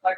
Right.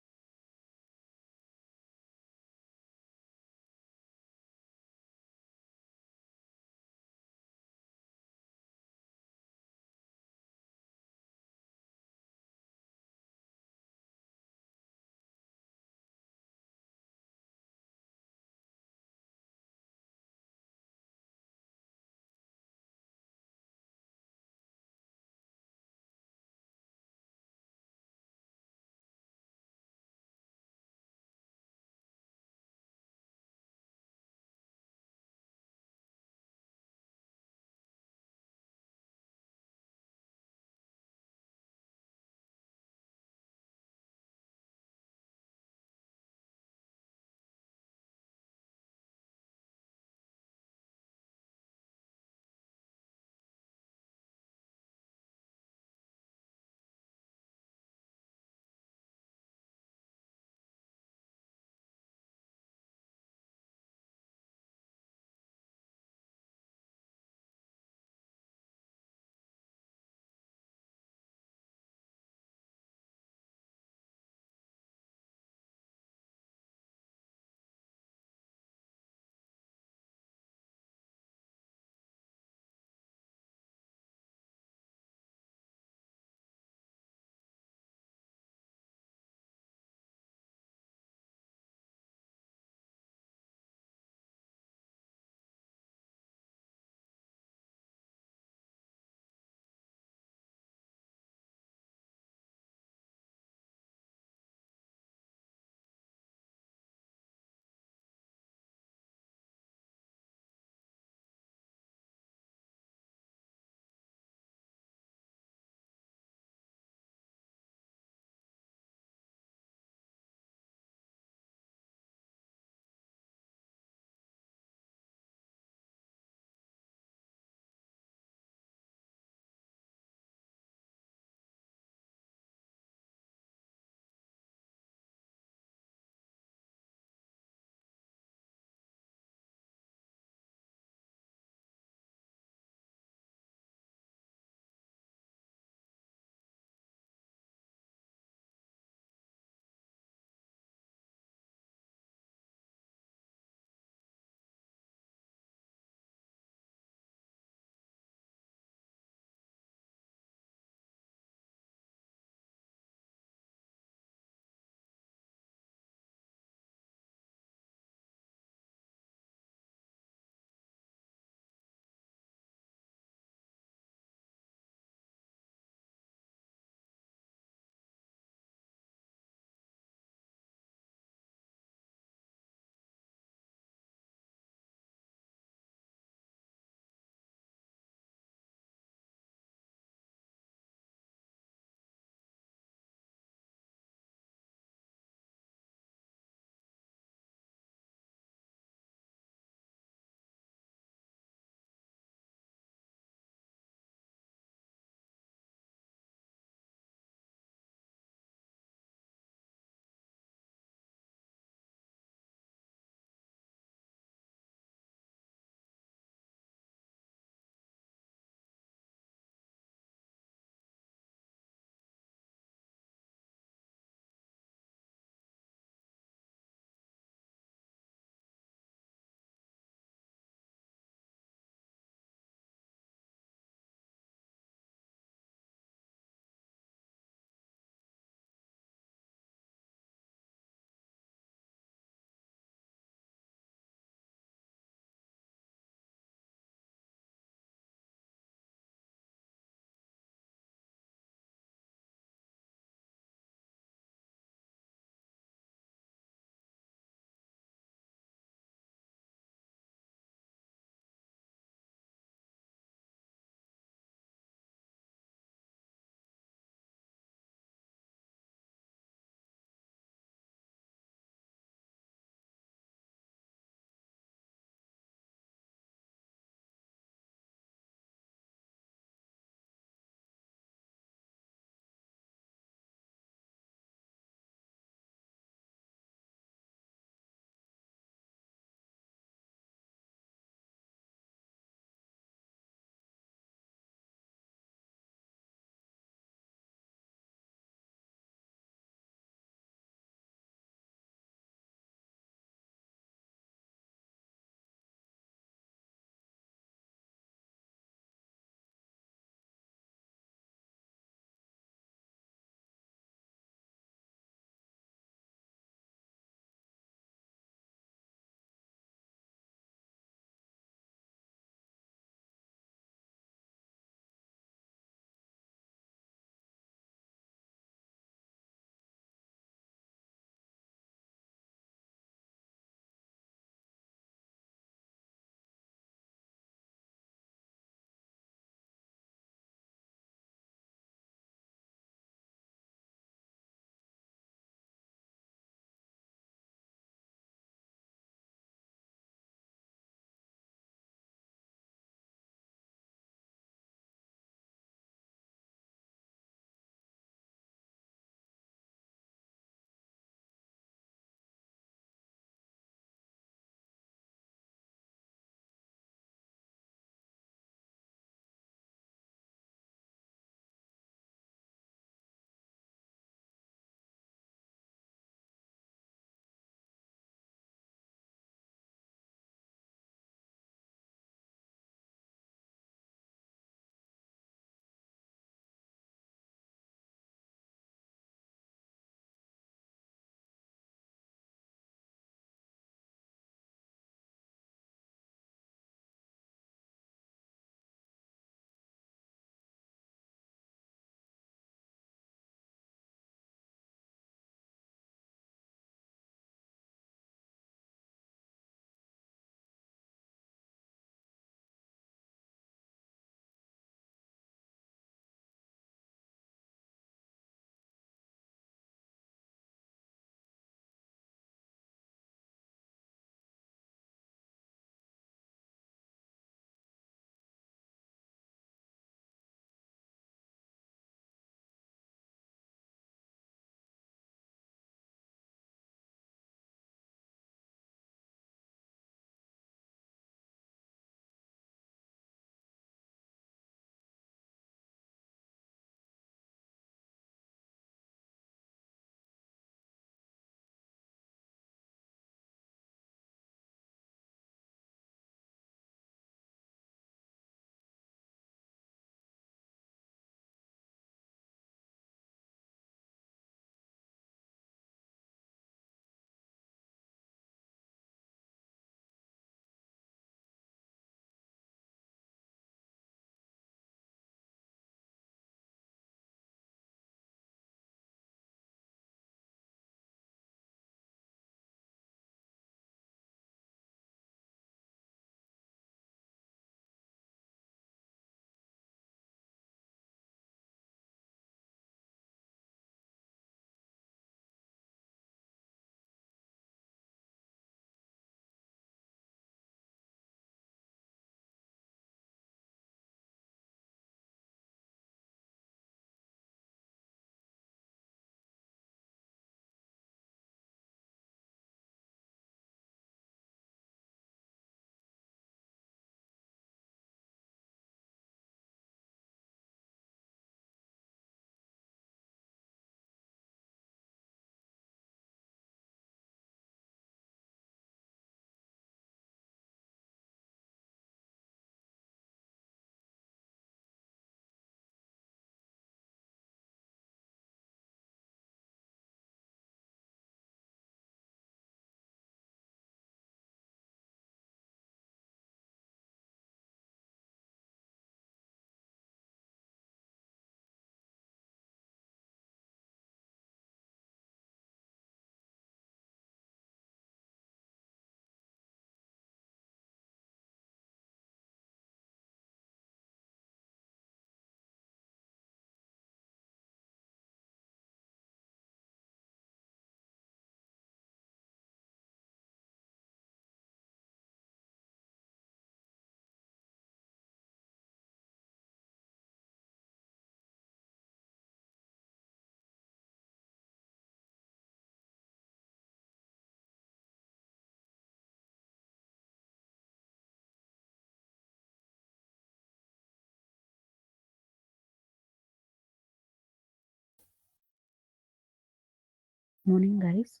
Morning, guys.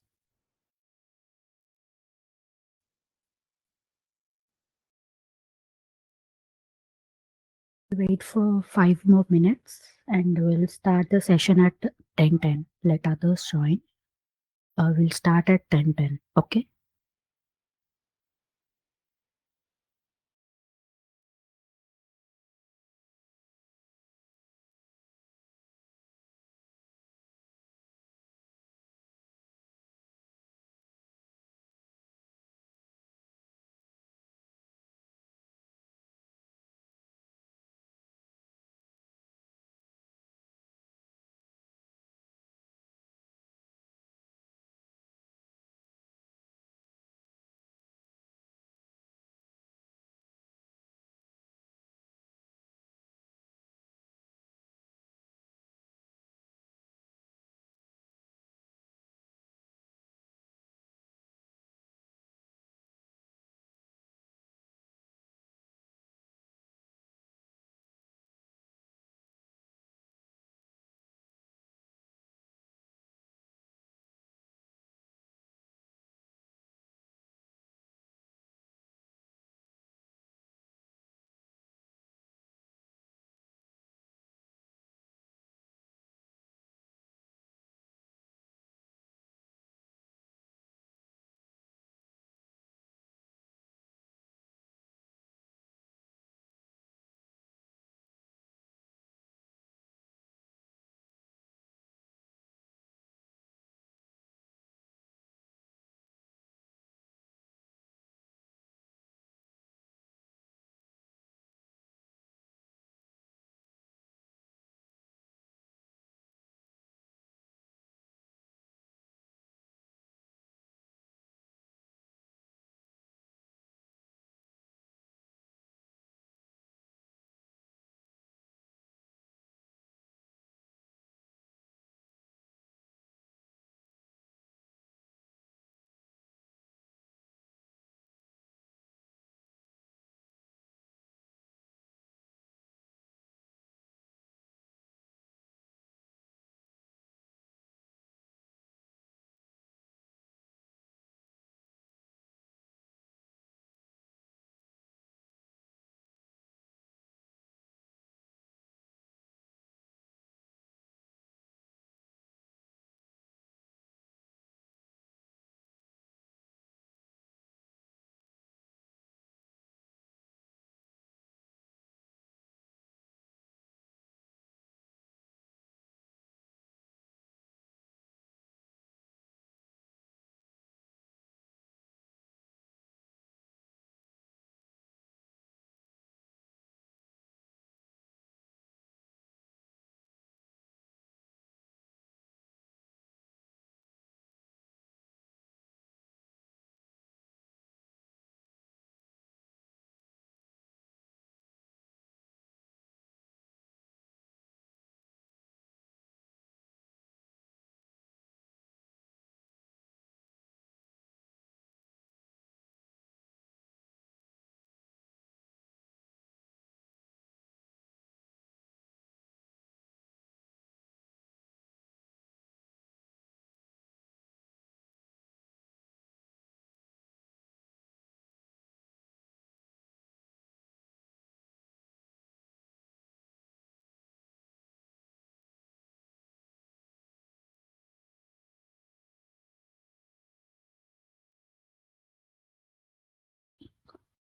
Wait for 5 more minutes and we'll start the session at 10:10. Let others join. We'll start at 10:10. Okay.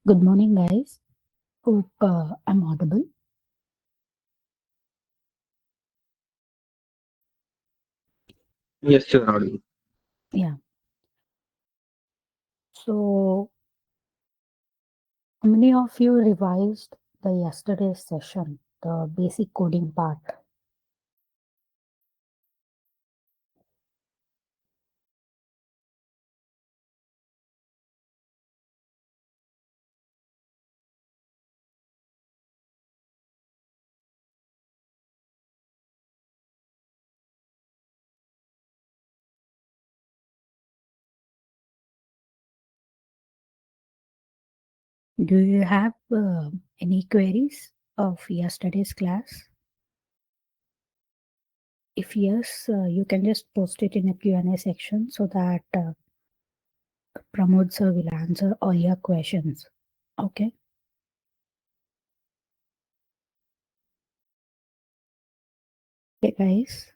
Good morning, guys. Hope I'm audible. Yes, you're audible. Yeah. So, how many of you revised the yesterday's session, the basic coding part? Do you have any queries of yesterday's class? If yes, you can just post it in a Q&A section so that Pramod sir will answer all your questions. Okay. Okay, guys.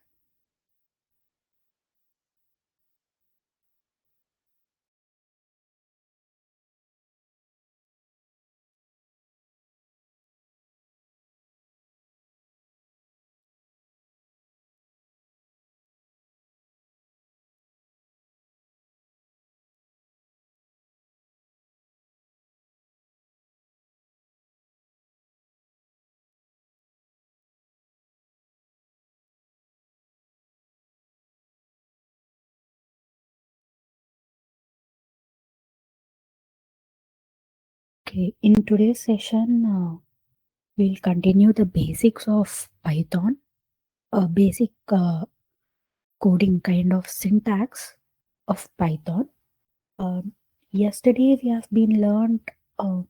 Okay. In today's session, we'll continue the basics of Python, a basic coding kind of syntax of Python. Yesterday we have been learned. Uh,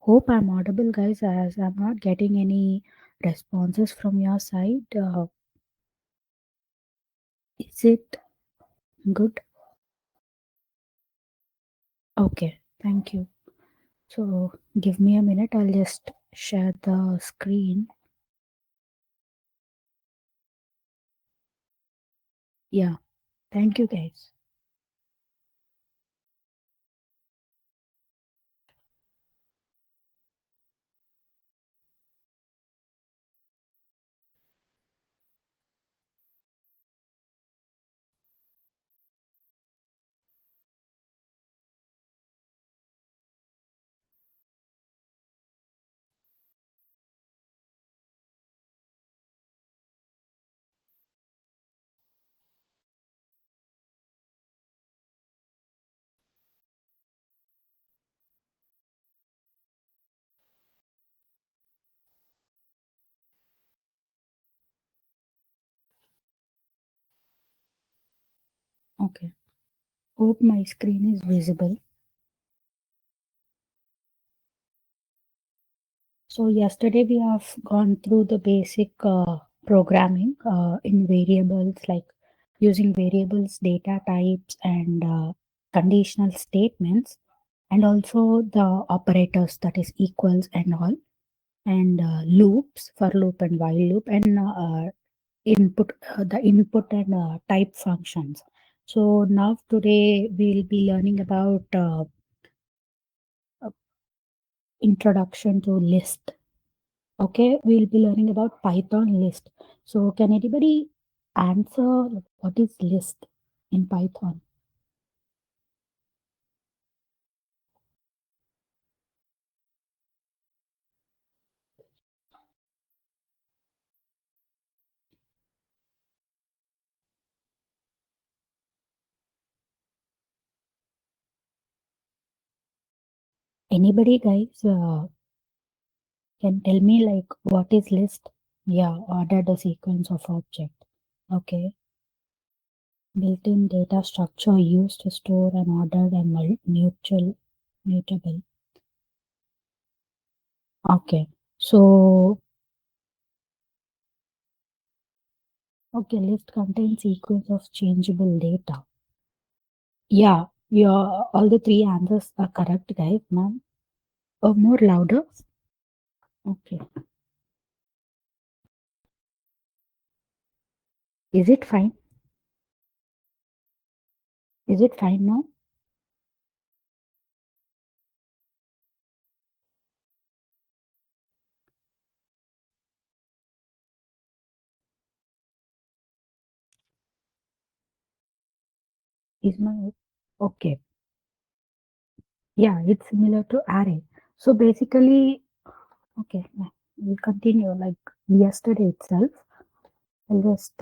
hope I'm audible, guys, as I'm not getting any responses from your side. Is it good? Okay, thank you. So give me a minute. I'll just share the screen. Yeah, thank you, guys. Okay. Hope my screen is visible. So yesterday we have gone through the basic programming in variables, like using variables, data types, and conditional statements, and also the operators, that is equals and all, and loops, for loop and while loop, and the input and type functions. So now today we'll be learning about uh, introduction to list. Okay, we'll be learning about Python list. So can anybody answer what is list in Python? Anybody, guys, can tell me like what is list? Yeah, order the sequence of object. Okay, built-in data structure used to store and order a mutable. Okay, so okay, list contains sequence of changeable data. Yeah, your all the three answers are correct, guys, ma'am. More louder. Okay. Is it fine? Is it fine now? Is my okay? Yeah, it's similar to array. So basically, okay, we'll continue like yesterday itself. I'll just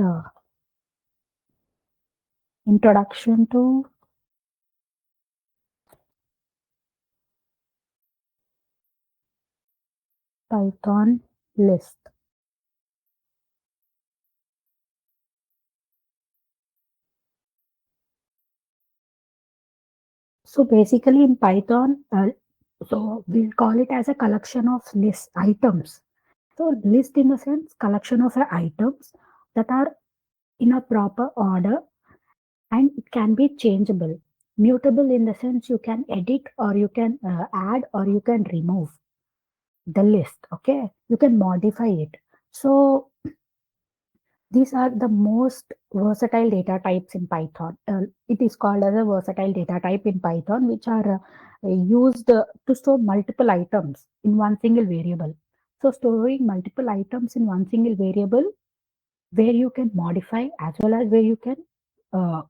introduction to Python list. So basically, in Python, so we'll call it as a collection of list items. So list in the sense collection of items that are in a proper order, and it can be changeable. Mutable in the sense you can edit or you can add or you can remove the list. Okay, you can modify it. So these are the most versatile data types in Python. It is called as a versatile data type in Python, which are used to store multiple items in one single variable. So storing multiple items in one single variable where you can modify as well as where you can uh,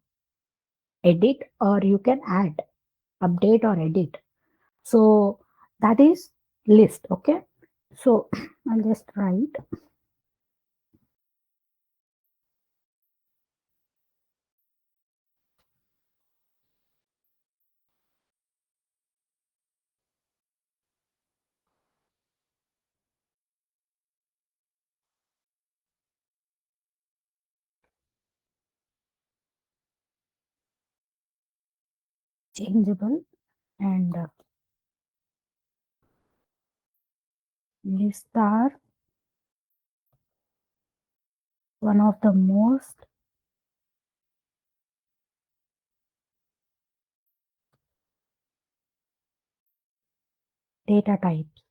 edit or you can add, update or edit. So that is list. Okay. So I'll just write changeable and list are one of the most data types.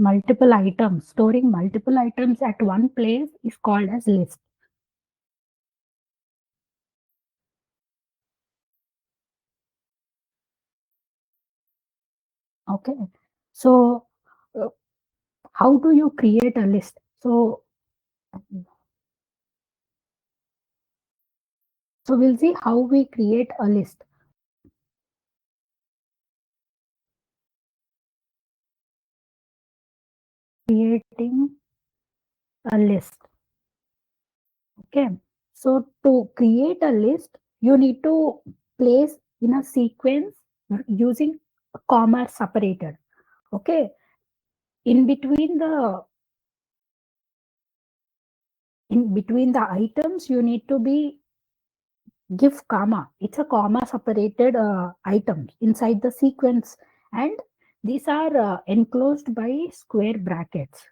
Multiple items, storing multiple items at one place is called as list. Okay. So uh, how do you create a list? So we'll see how we create a list. Creating a list. Okay. So to create a list, you need to place in a sequence using a comma separated. Okay. In between the items, you need to be give comma. It's a comma separated items inside the sequence, and these are enclosed by square brackets.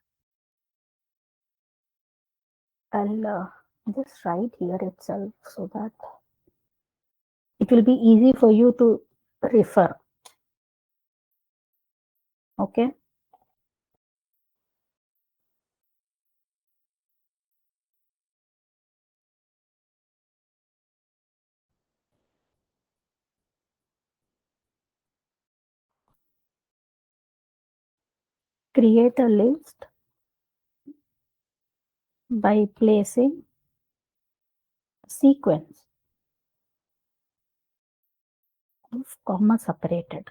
I'll just write here itself so that it will be easy for you to refer. Okay. Create a list by placing sequence of comma separated.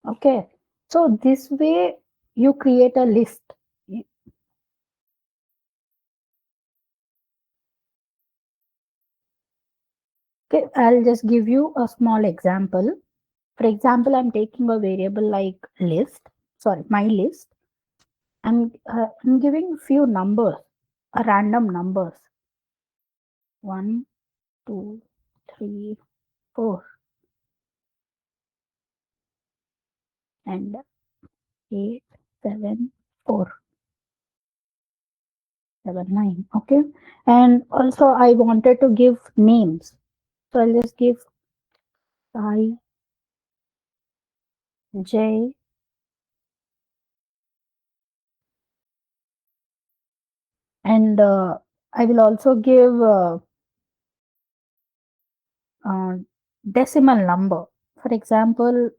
Okay. So this way you create a list. Okay. I'll just give you a small example. For example, I'm taking a variable like list, sorry, my list. I'm giving few numbers, a random numbers. 1, 2, 3, 4, and 8, 7, 4, 7, 9. Okay. And also I wanted to give names. So I'll just give I, J, and I will also give uh, decimal number. For example,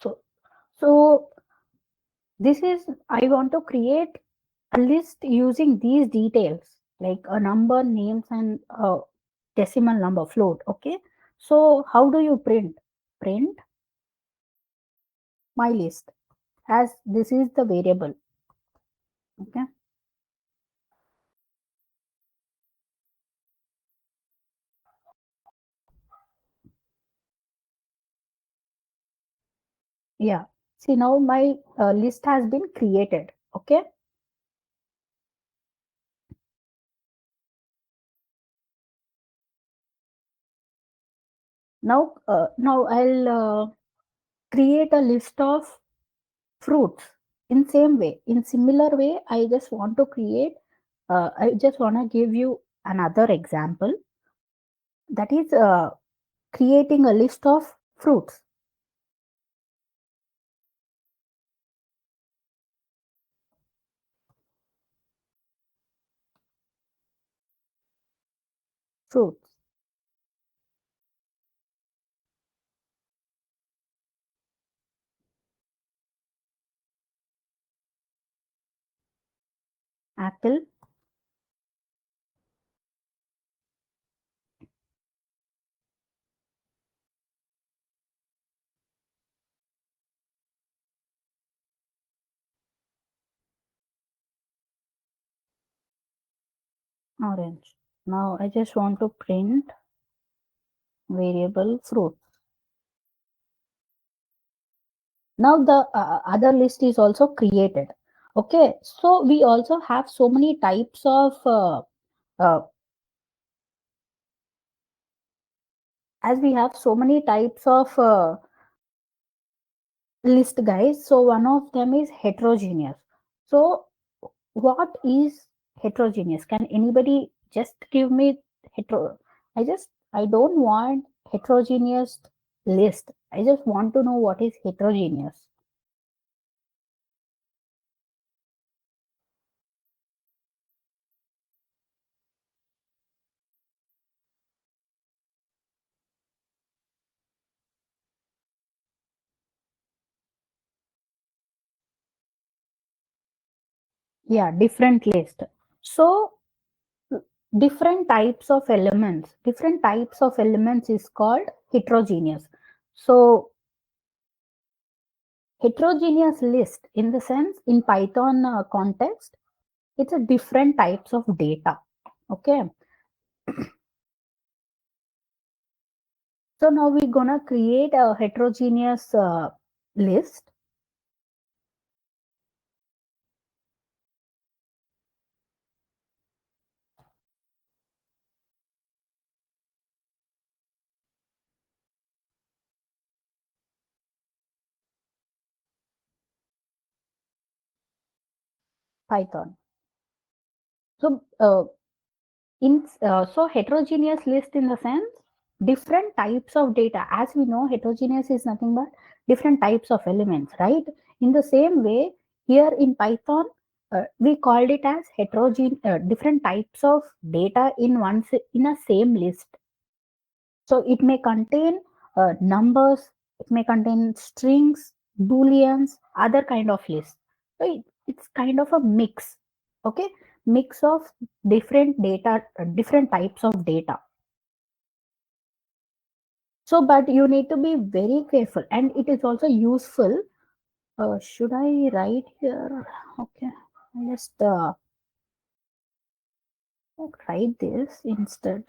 so so this is, I want to create a list using these details like a number, names, and decimal number float. Okay. So how do you print? Print my list, as this is the variable. Okay. Yeah. See, now my list has been created. Okay. Now I'll create a list of fruits in same way. In similar way, I just want to give you another example, that is creating a list of fruits. Fruits. Apple, orange. Now I just want to print variable fruit. Now the other list is also created. Okay, so we also have so many types of uh, as we have so many types of list, guys. So one of them is heterogeneous. So what is heterogeneous? Can anybody just give me hetero? I don't want heterogeneous list. I just want to know what is heterogeneous. Yeah, different list. So different types of elements is called heterogeneous. So heterogeneous list, in the sense, in Python context, it's a different types of data. Okay. So now we're gonna create a heterogeneous list. Python. So so heterogeneous list, in the sense, different types of data. As we know, heterogeneous is nothing but different types of elements, right? In the same way, here in Python, we called it as different types of data in a same list. So it may contain numbers, it may contain strings, booleans, other kind of lists. So it's kind of a mix. Okay, mix of different data, different types of data. So, but you need to be very careful, and it is also useful. Should I write here? Okay, I'll just write this instead.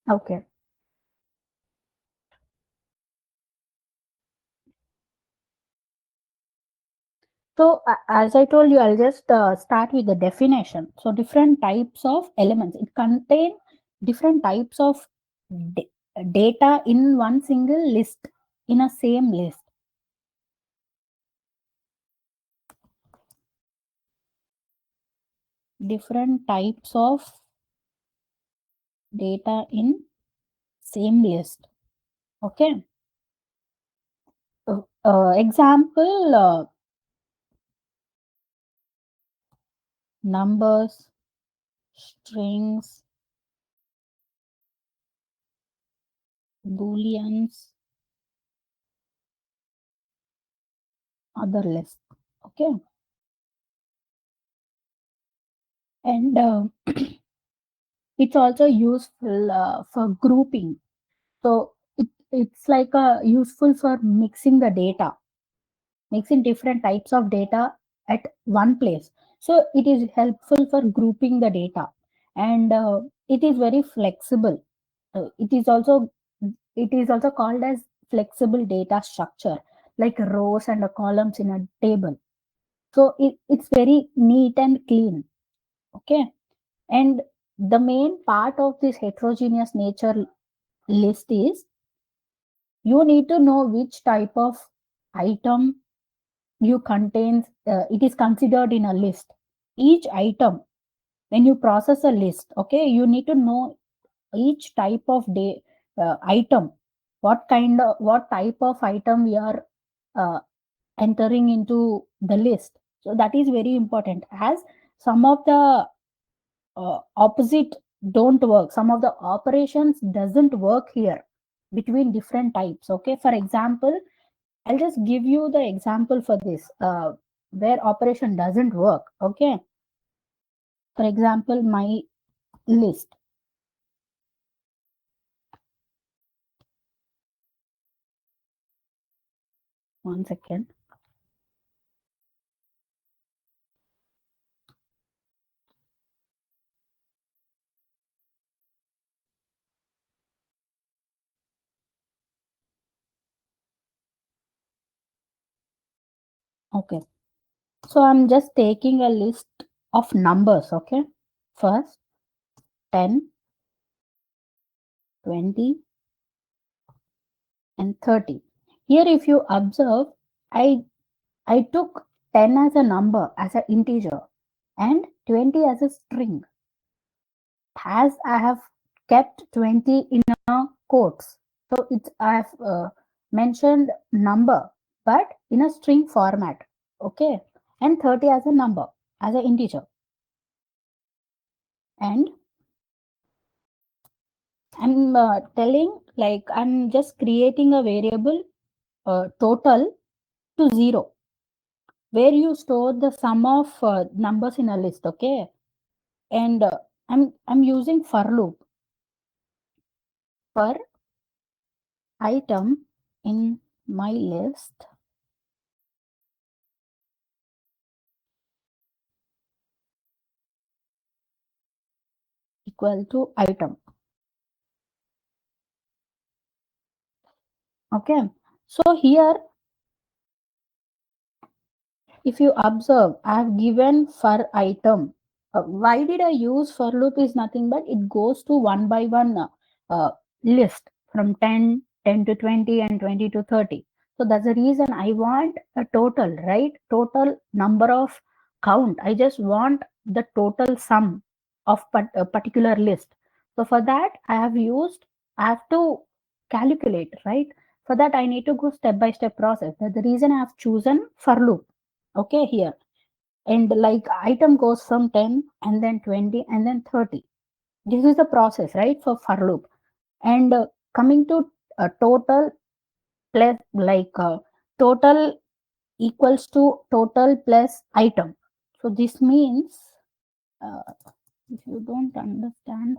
Okay. So, as I told you, I'll just start with the definition. So, different types of elements. It contain different types of da- data in one single list, in a same list. Different types of data in same list. Okay. Example: numbers, strings, booleans, other list. Okay. And it's also useful for grouping. So it's like useful for mixing the data, mixing different types of data at one place. So it is helpful for grouping the data, and it is very flexible. It is also, it is also called as flexible data structure, like rows and columns in a table. So it's very neat and clean. Okay. And the main part of this heterogeneous nature list is you need to know which type of item you contains, it is considered in a list. Each item, when you process a list, okay, you need to know each type of item, what type of item we are uh, entering into the list. So that is very important, as some of the opposite don't work, some of the operations doesn't work here between different types. Okay, for example, I'll just give you the example for this, where operation doesn't work. Okay, for example, my list. One second. Okay, so I'm just taking a list of numbers. Okay, first 10, 20, and 30. Here, if you observe, I I took 10 as a number, as an integer, and 20 as a string, as I have kept 20 in a quotes. So it's I have mentioned number, but in a string format. Okay, and 30 as a number, as an integer, and I'm telling, like, I'm just creating a variable total to 0, where you store the sum of numbers in a list. Okay, and I'm using for loop for item in my list equal to item. Okay, so here, if you observe, I have given for item. Why did I use for loop is nothing but it goes to one by one list from 10, 10 to 20, and 20 to 30. So that's the reason I want a total, right? Total number of count. I just want the total sum of a particular list. So for that, I have to calculate, right? For that, I need to go step by step process. That's the reason I have chosen for loop. Okay, here. And like item goes from 10 and then 20 and then 30. This is the process, right, for loop. And coming to total plus, like total equals to total plus item. So this means, uh, if you don't understand,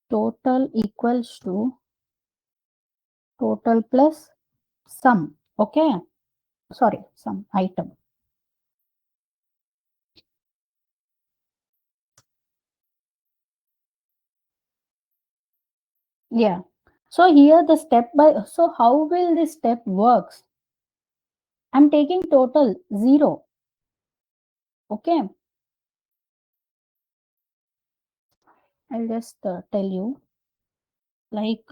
total equals to total plus sum. Okay, sorry, sum item. Yeah. So here the step by, so how will this step works? I'm taking total 0. Okay. I'll just tell you, like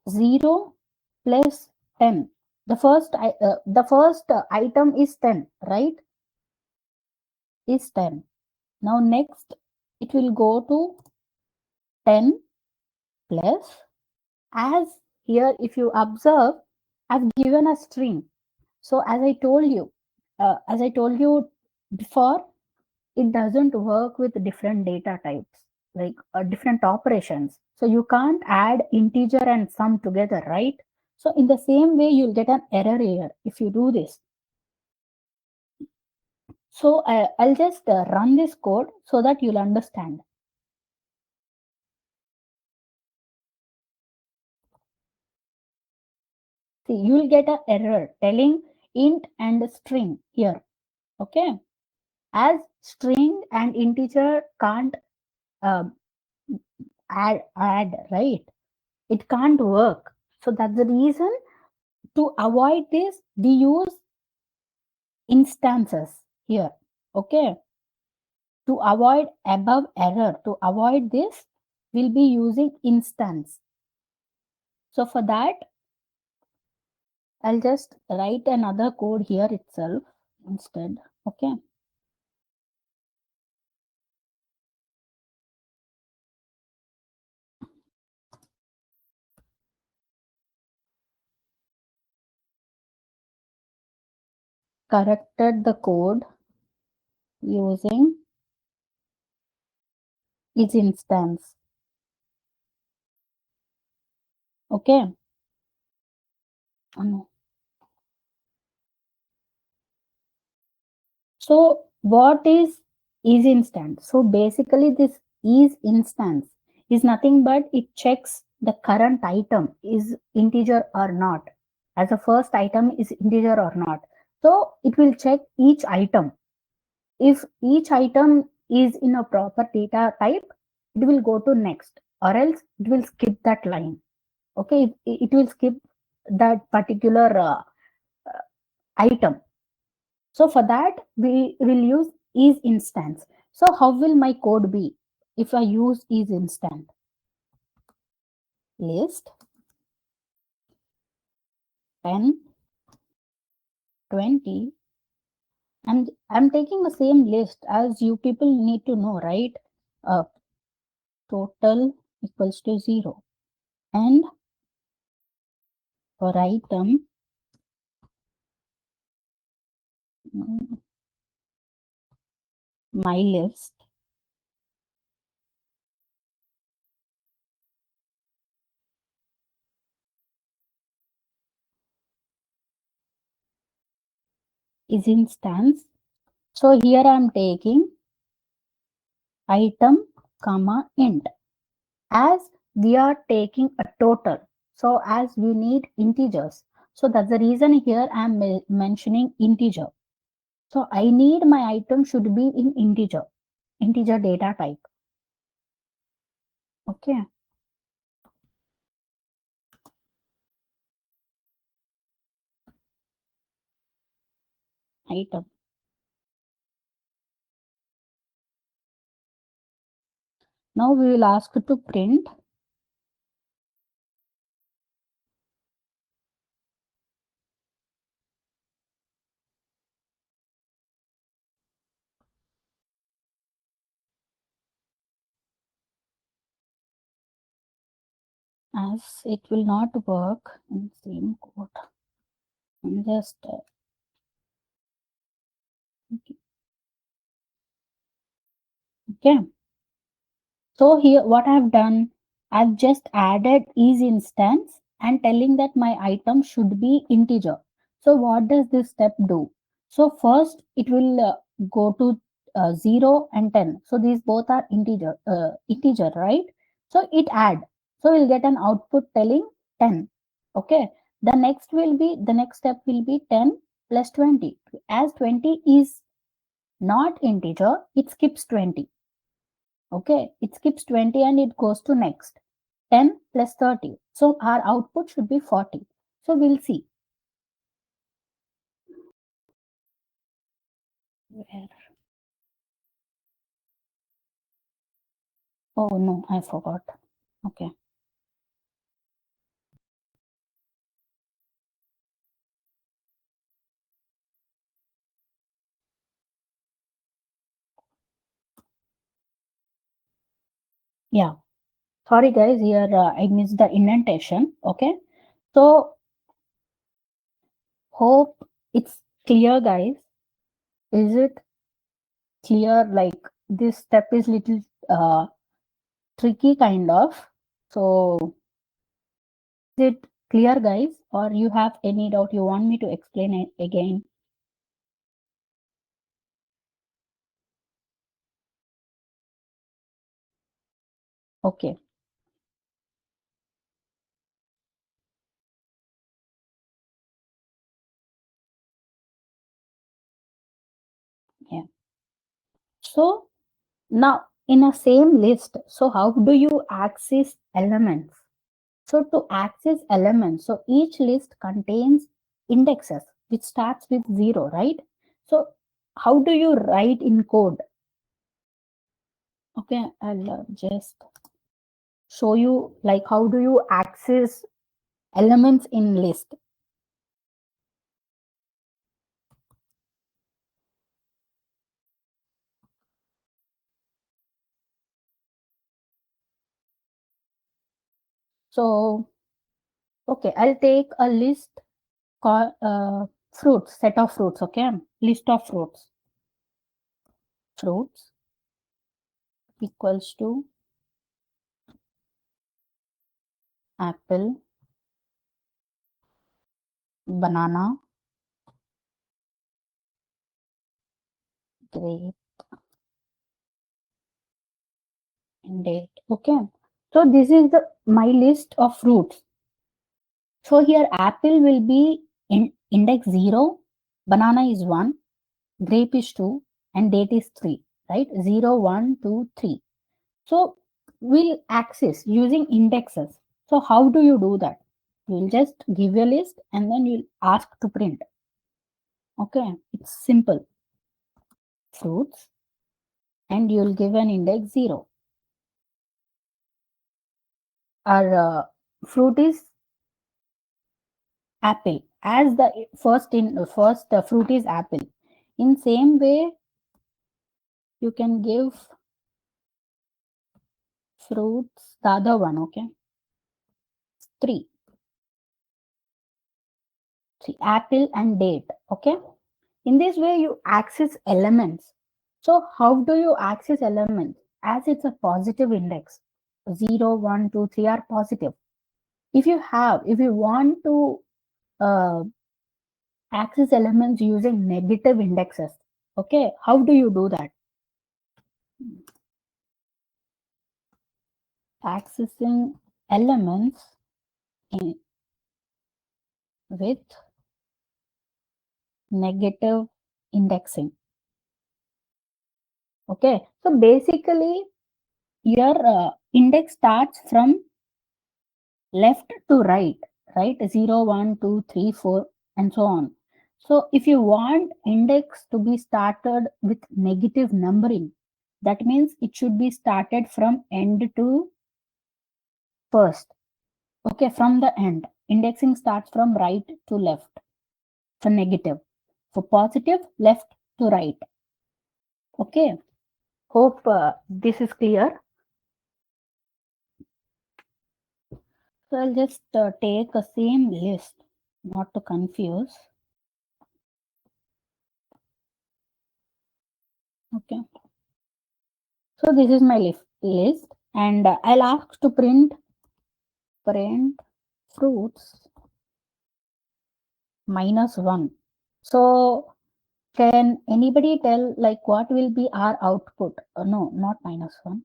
0 plus 10. The first item is 10, right? Is 10. Now next it will go to 10 plus, as here if you observe, I've given a string. So as I told you before, it doesn't work with different data types, like different operations. So you can't add integer and sum together, right? So in the same way, you'll get an error here if you do this. So I'll just run this code so that you'll understand. See, you'll get an error telling int and string here. Okay. As string and integer can't uh, add, right? It can't work. So that's the reason to avoid this, we use instances here. Okay. To avoid above error, to avoid this, we'll be using instance. So for that, I'll just write another code here itself instead. Okay. Corrected the code using is instance. Okay. Um, So what is instance? So basically this is instance is nothing but it checks the current item is integer or not. As a first item is integer or not. So it will check each item. If each item is in a proper data type, it will go to next, or else it will skip that line. Okay, it will skip that particular item. So for that, we will use is instance. So how will my code be if I use is instance? List 10, 20. I'm taking the same list as you people need to know, right? Uh, Total equals to 0. And for item, mm, my list is instance. So here I'm taking item comma int as we are taking a total. So as we need integers. So that's the reason here I'm mentioning integer. So I need my item should be in integer data type. Okay, item. Now we will ask to print as it will not work in same code. I'm just okay. So here what I've done, I've just added is instance and telling that my item should be integer. So what does this step do? So first it will go to 0 and 10. So these both are integer, right? So it add. So we'll get an output telling 10. Okay. The next step will be 10 plus 20. As 20 is not integer, it skips 20. Okay, it skips 20 and it goes to next. 10 plus 30. So our output should be 40. So we'll see. Where? Oh no, I forgot. Okay. Yeah. Sorry guys, here I missed the indentation. Okay. So hope it's clear, guys. Is it clear? Like this step is little tricky kind of. So is it clear, guys? Or you have any doubt you want me to explain it again? Okay. Yeah. So now in a same list, so how do you access elements? So to access elements, so each list contains indexes which starts with 0, right? So how do you write in code? Okay, I'll just show you like how do you access elements in list. So okay, I'll take a list called fruits, set of fruits. Okay, list of fruits. Fruits equals to apple, banana, grape, and date. Okay, so this is the my list of fruits. So here apple will be in index 0, banana is 1, grape is 2, and date is 3, right? 0, 1, 2, 3. So we'll access using indexes. So how do you do that? You'll just give a list and then you'll ask to print. Okay, it's simple. Fruits, and you'll give an index 0. Our fruit is apple. As the first fruit is apple. In same way, you can give fruits the other one. Okay, 3. See, apple and date. Okay, in this way you access elements. So how do you access elements? As it's a positive index, 0, 1, 2, 3 are positive. If you want to uh, access elements using negative indexes, okay, how do you do that? Accessing elements in, with negative indexing. Okay, so basically your index starts from left to right, right? 0, 1, 2, 3, 4, and so on. So if you want index to be started with negative numbering, that means it should be started from end to first. Okay, from the end. Indexing starts from right to left for negative. For positive, left to right. Okay, hope this is clear. So I'll just take a same list, not to confuse. Okay. So this is my list and I'll ask to print fruits -1. So can anybody tell like what will be our output? No, not -1.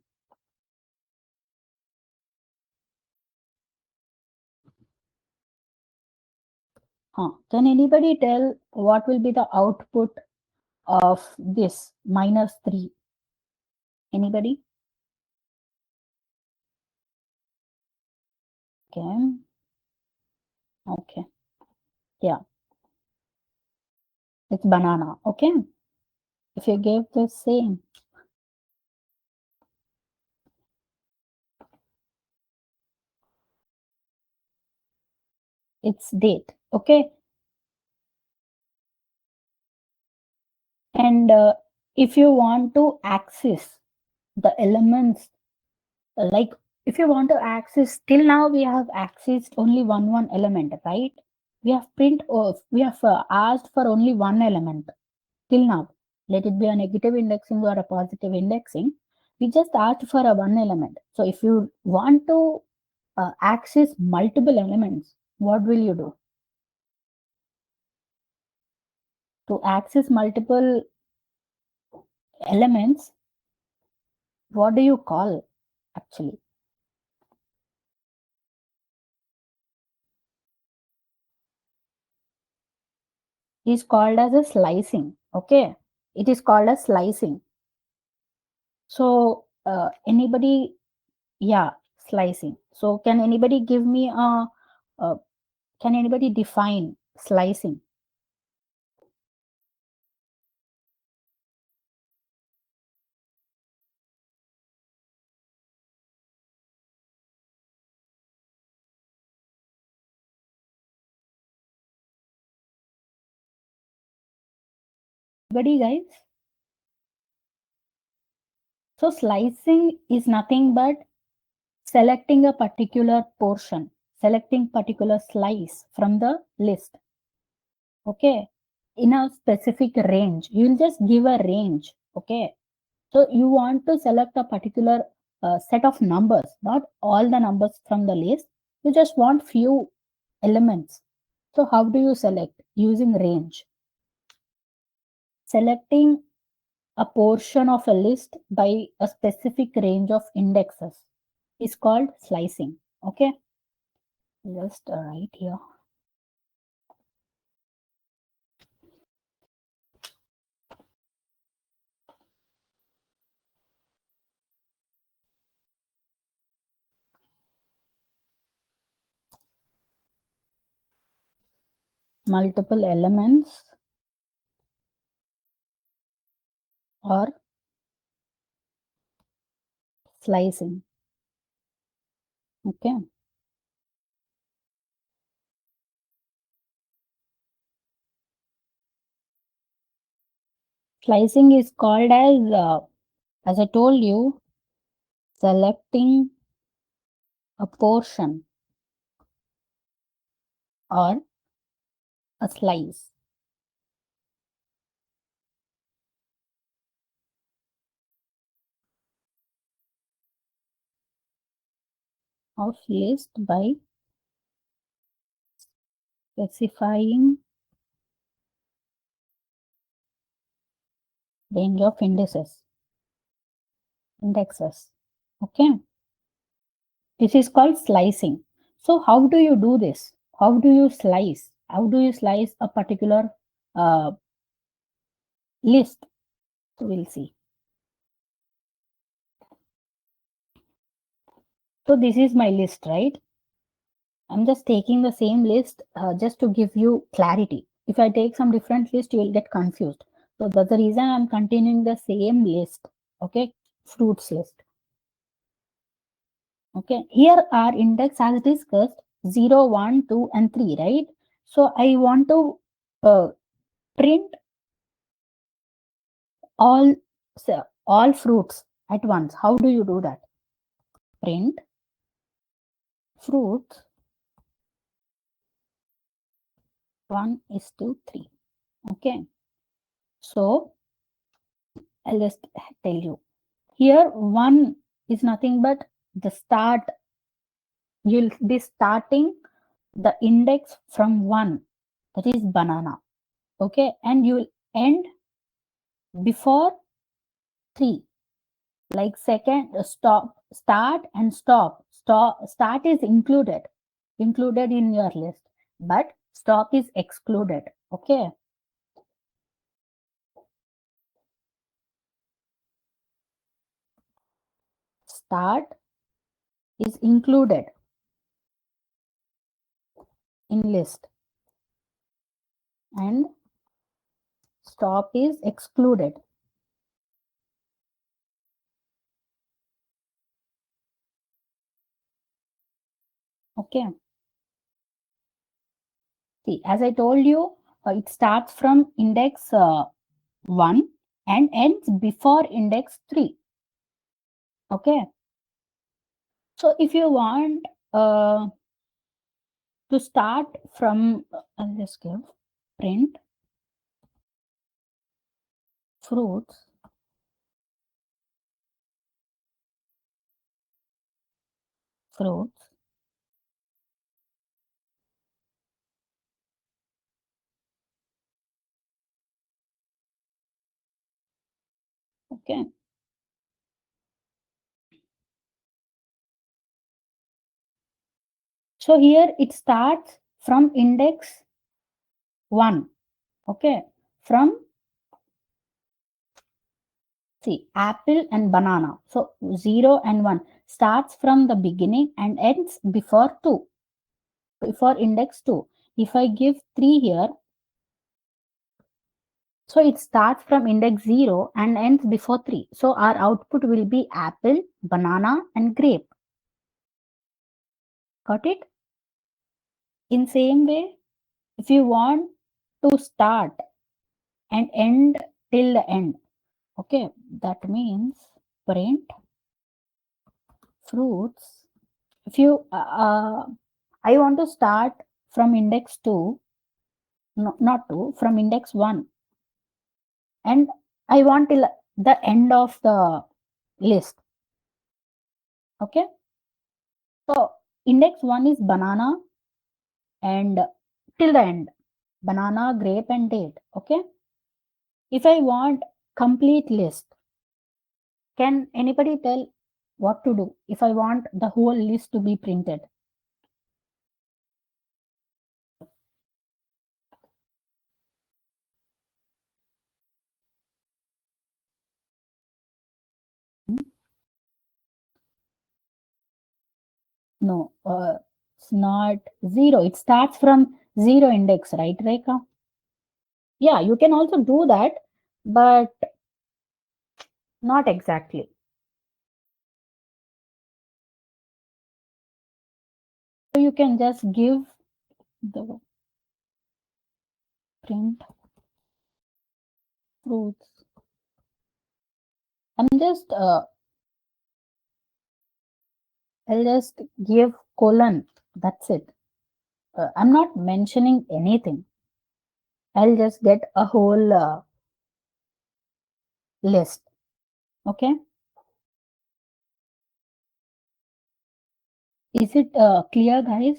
Can anybody tell what will be the output of this -3? Anybody? Okay. Okay. Yeah, it's banana. Okay. If you give the same, it's date. Okay. And if you want to access the elements, like if you want to access, till now we have accessed only one element, right? We have we have asked for only one element till now. Let it be a negative indexing or a positive indexing. We just asked for a one element. So if you want to access multiple elements, what will you do? To access multiple elements, what do you call actually? is called as a slicing. Okay, it is called as slicing. So anybody, yeah, slicing. So can anybody give me a can anybody define slicing? Anybody, guys? So slicing is nothing but selecting a particular portion, selecting particular slice from the list. Okay, in a specific range. You'll just give a range. Okay, so you want to select a particular set of numbers, not all the numbers from the list. You just want few elements. So how do you select? Using range. Selecting a portion of a list by a specific range of indexes is called slicing. Okay, just right here. Multiple elements or slicing. Okay, slicing is called as I told you, selecting a portion or a slice of list by specifying range of indexes. Okay, this is called slicing. So how do you do this? How do you slice? How do you slice a particular uh, list? So we'll see. So this is my list, right? I'm just taking the same list just to give you clarity. If I take some different list, you will get confused. So that's the reason I'm continuing the same list. Okay, fruits list. Okay, here our index as discussed 0, 1, 2, and 3, right? So I want to uh, print all all fruits at once. How do you do that? Print fruits 1 is to 3. Okay, so I'll just tell you. Here, 1 is nothing but the start. You'll be starting the index from 1, that is banana. Okay, and you'll end before 3. Like second, start and start is included in your list, but stop is excluded. Okay, start is included in list and stop is excluded. Okay, see, as I told you, it starts from index 1 and ends before index 3. Okay, so if you want to start from, I'll just give print fruits fruits. Okay, so here it starts from index 1. Okay, from, see, apple and banana. So 0 and 1 starts from the beginning and ends before 2, before index 2. If I give 3 here, so it starts from index 0 and ends before 3. So our output will be apple, banana, and grape. Got it? In same way, if you want to start and end till the end, okay, that means print fruits. If you, I want to start from index 2, no, not 2, from index 1, and I want till the end of the list. Okay, so index 1 is banana and till the end, banana, grape, and date. Okay, if I want complete list, can anybody tell what to do if I want the whole list to be printed? No, it's not 0. It starts from 0 index, right, Rekha? Yeah, you can also do that, but not exactly. So you can just give the print fruits. I'm just, I'll just give colon. That's it. I'm not mentioning anything. I'll just get a whole list. Okay. Is it clear, guys?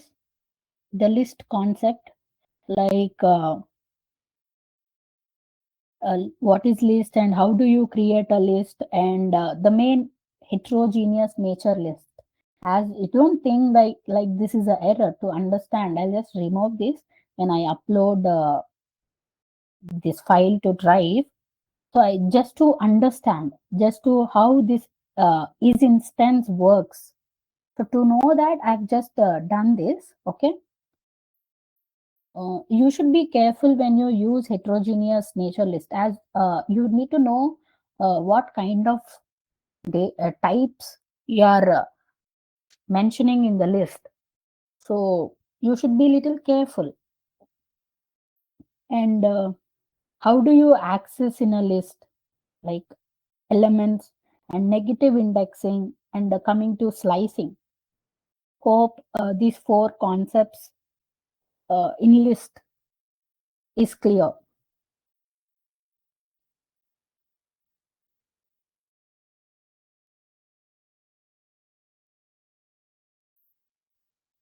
The list concept, like what is list and how do you create a list, and the main heterogeneous nature list. As you don't think like this is an error to understand, I'll just remove this when I upload this file to drive. So I just to understand, just to how this is instance works. So to know that, I've just done this. Okay. You should be careful when you use heterogeneous nature list, as you need to know what kind of types you are mentioning in the list. So you should be little careful. And how do you access in a list, like elements and negative indexing and coming to slicing? Hope these four concepts in list is clear.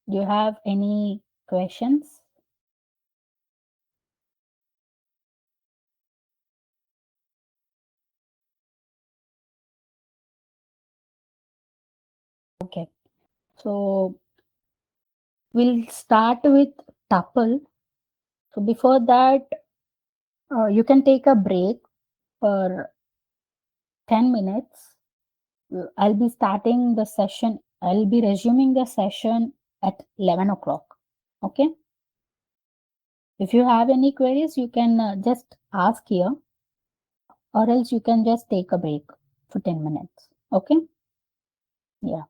Do you have any questions? Okay, so we'll start with tuple. So before that, you can take a break for 10 minutes. I'll be starting the session. I'll be resuming the session at 11 o'clock. Okay. If you have any queries, you can just ask here, or else you can just take a break for 10 minutes. Okay. Yeah.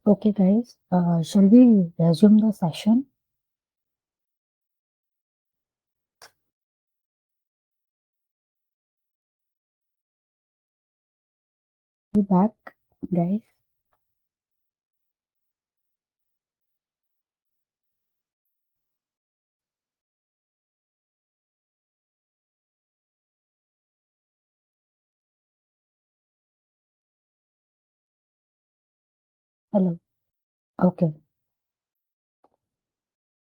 Okay, guys, shall we resume the session? Be back, guys. Hello. Okay.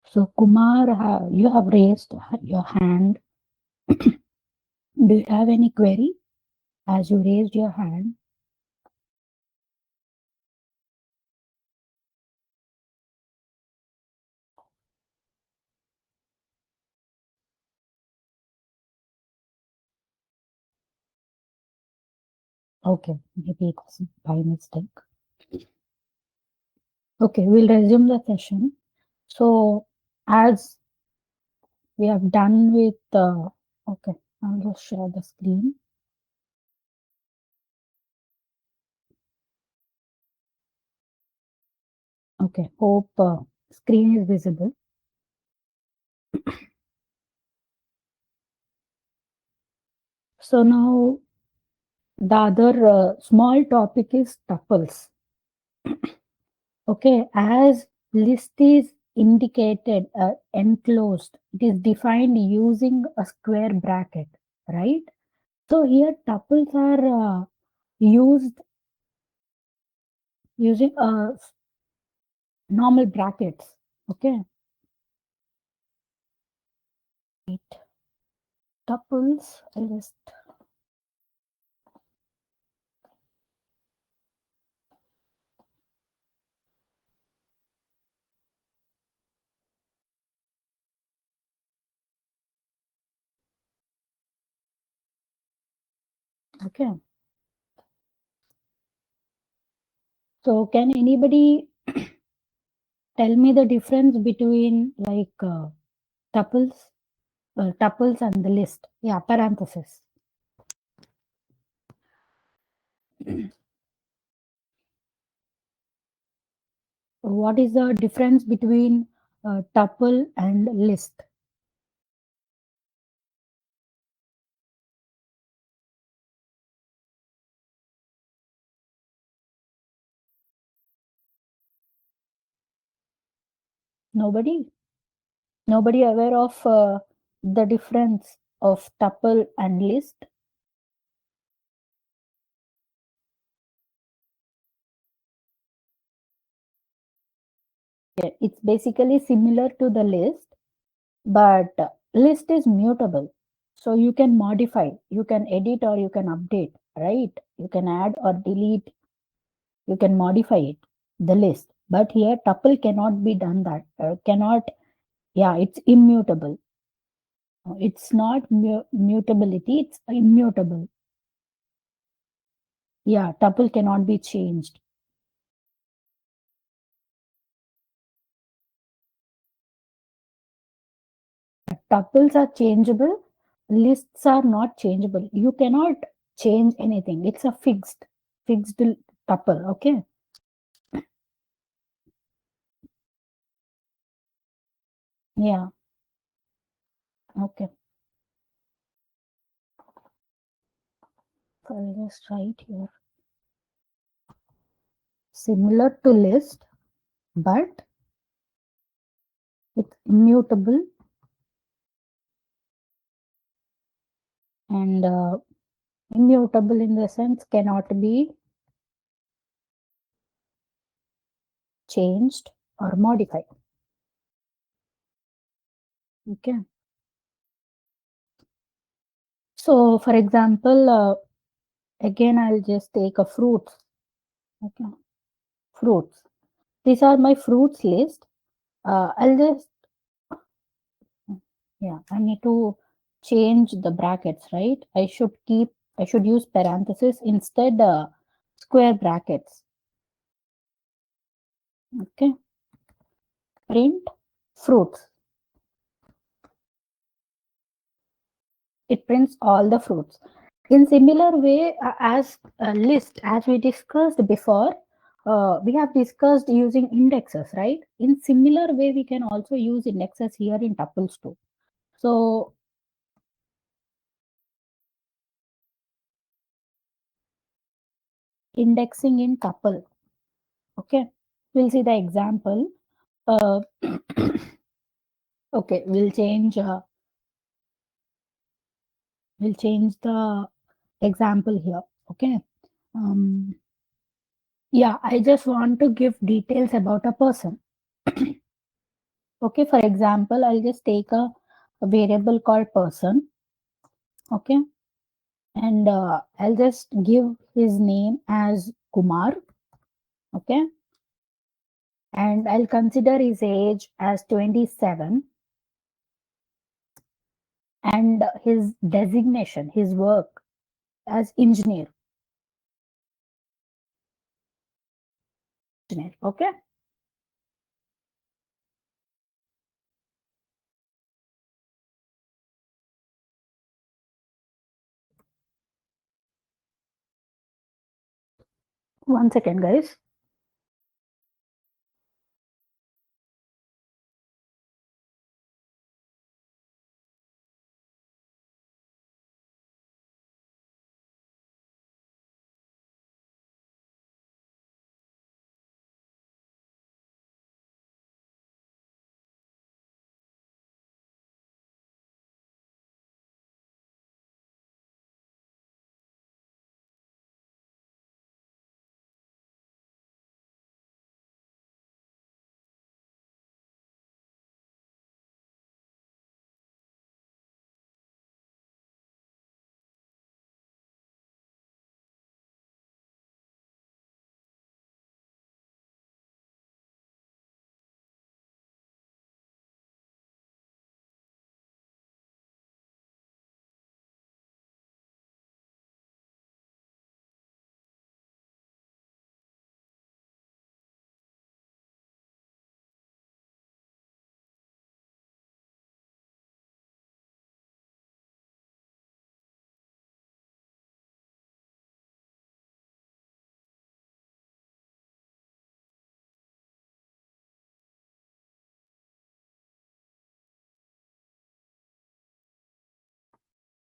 So, Kumar, you have raised your hand. Do you have any query as you raised your hand? Okay, maybe it's by mistake. Okay, we'll resume the session. So, as we have done with, okay, I'll just share the screen. Okay, hope screen is visible. So now the other small topic is tuples. Okay, as list is indicated enclosed, it is defined using a square bracket, right? So here tuples are used using normal brackets. Okay, right. Tuples list. Okay, so can anybody tell me the difference between like tuples, tuples and the list? Yeah, parenthesis. What is the difference between tuple and list? Nobody? Nobody aware of the difference of tuple and list? Yeah, it's basically similar to the list, but list is mutable. So you can modify, you can edit or you can update, right? You can add or delete, you can modify it, the list. But here tuple cannot be done that, cannot, yeah, it's immutable. It's not mutability, it's immutable. Yeah, tuple cannot be changed. Tuples are changeable, lists are not changeable. You cannot change anything. It's a fixed tuple. Okay. Yeah. Okay. So I'll just write here. Similar to list, but it's immutable and immutable in the sense cannot be changed or modified. Okay. So, for example, again, I'll just take a fruits. Okay. Fruits. These are my fruits list. I'll just, yeah, I need to change the brackets, right? I should use parentheses instead square brackets. Okay. Print fruits. It prints all the fruits. In similar way as a list, as we discussed before, we have discussed using indexes, right? In similar way, we can also use indexes here in tuples too. So indexing in tuple. Okay, we'll see the example. Uh, okay, we'll change the example here. Okay. Um, yeah, I just want to give details about a person. Okay, for example, I'll just take a variable called person. Okay, and I'll just give his name as Kumar. Okay, and I'll consider his age as 27 and his designation, his work as engineer. Okay, one second, guys.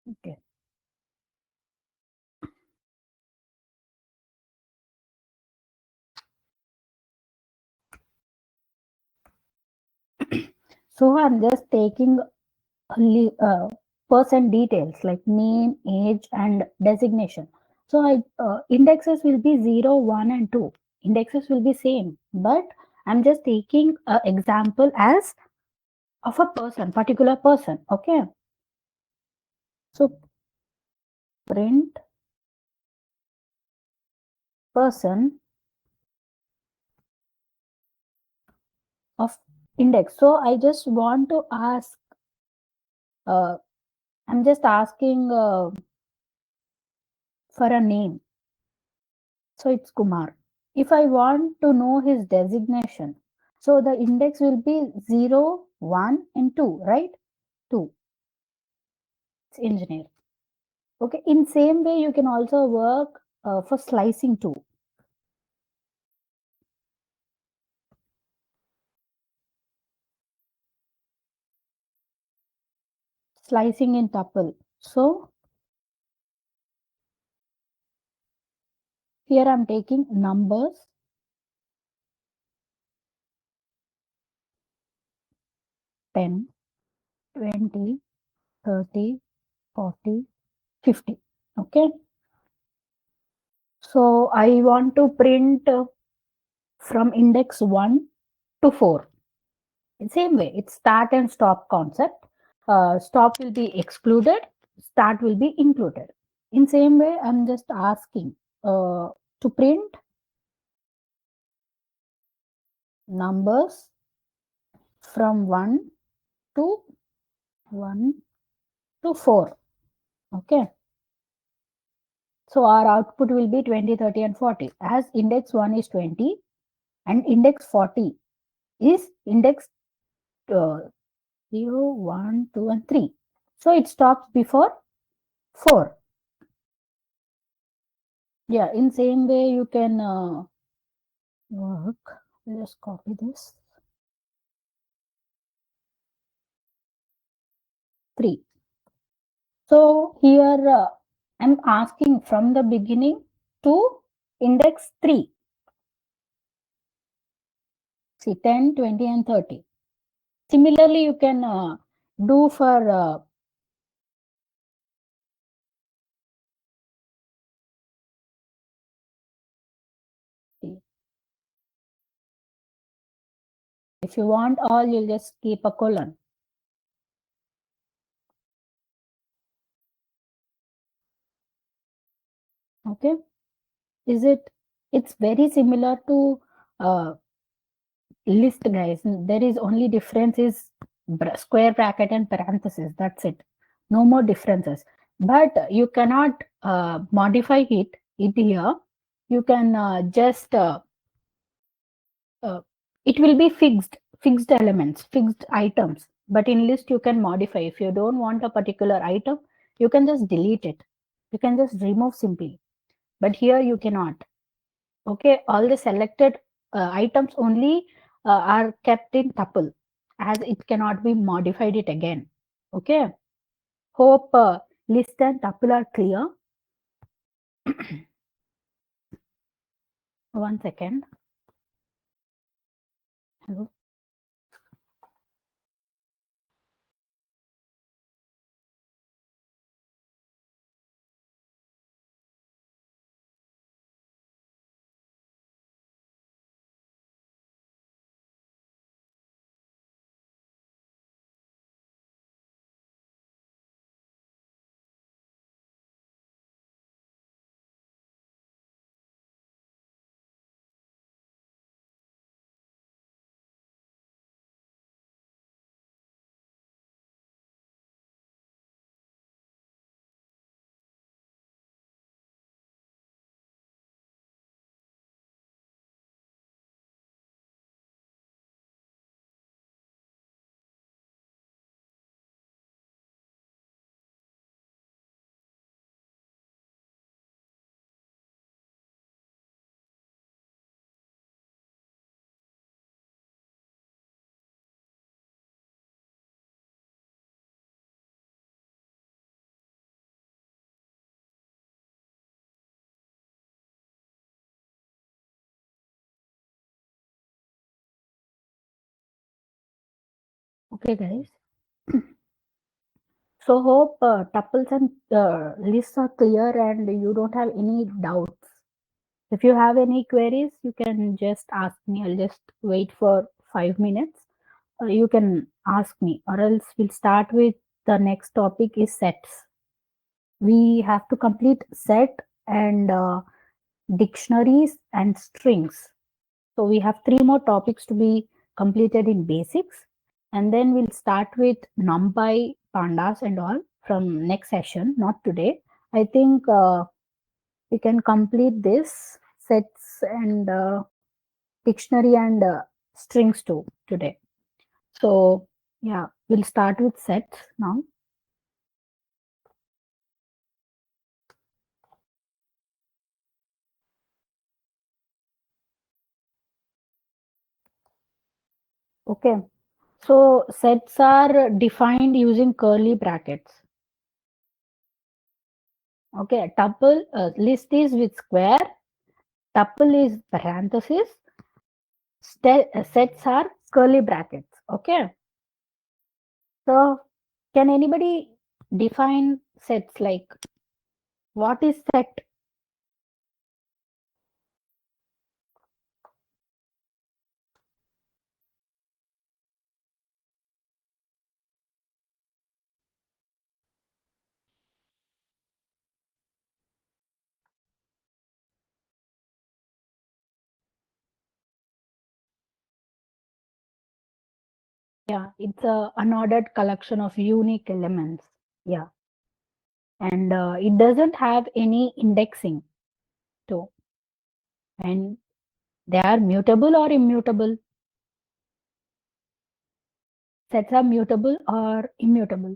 Okay. So I'm just taking person details like name, age, and designation. So I indexes will be 0, 1, and 2. Indexes will be same, but I'm just taking an example as of a person, particular person. Okay. So print person of index. So I just want to ask. Uh, I'm just asking for a name. So it's Kumar. If I want to know his designation, so the index will be 0, 1, and 2, right? 2. It's engineer. Okay. In same way, you can also work for slicing too. Slicing in tuple. So here I'm taking numbers 10, 20, 30, 40, 50. Okay. So I want to print from index 1 to 4. In same way, it's start and stop concept. Stop will be excluded, start will be included. In same way, I'm just asking to print numbers from 1 to 4. Okay. So our output will be 20, 30, and 40. As index 1 is 20 and index 40 is index uh, 0, 1, 2, and 3. So it stops before 4. Yeah, in same way you can work. I'll just copy this. 3. So here I'm asking from the beginning to index 3. See 10, 20 and 30. Similarly, you can do for if you want all, you'll just keep a colon. Okay. It's very similar to list, guys. There is only difference is square bracket and parenthesis. That's it. No more differences. But you cannot modify it here. You can just uh, it will be fixed elements, fixed items. But in list you can modify. If you don't want a particular item, you can just delete it. You can just remove simply. But here you cannot. Okay, all the selected items only are kept in tuple, as it cannot be modified it again. Okay, hope list and tuple are clear. One second. Hello. Okay, guys. So hope tuples and lists are clear and you don't have any doubts. If you have any queries, you can just ask me. I'll just wait for 5 minutes. You can ask me, or else we'll start with the next topic is sets. We have to complete set and dictionaries and strings. So we have 3 more topics to be completed in basics, and then we'll start with NumPy, pandas, and all from next session. Not today. I think we can complete this sets and dictionary and strings too today. So yeah, we'll start with sets now. Okay. So sets are defined using curly brackets. Okay, tuple list is with square, tuple is parenthesis, sets are curly brackets. Okay, so can anybody define sets, like what is set? Yeah, it's a unordered collection of unique elements. Yeah, and it doesn't have any indexing too, and they are mutable or immutable. Sets are mutable or immutable.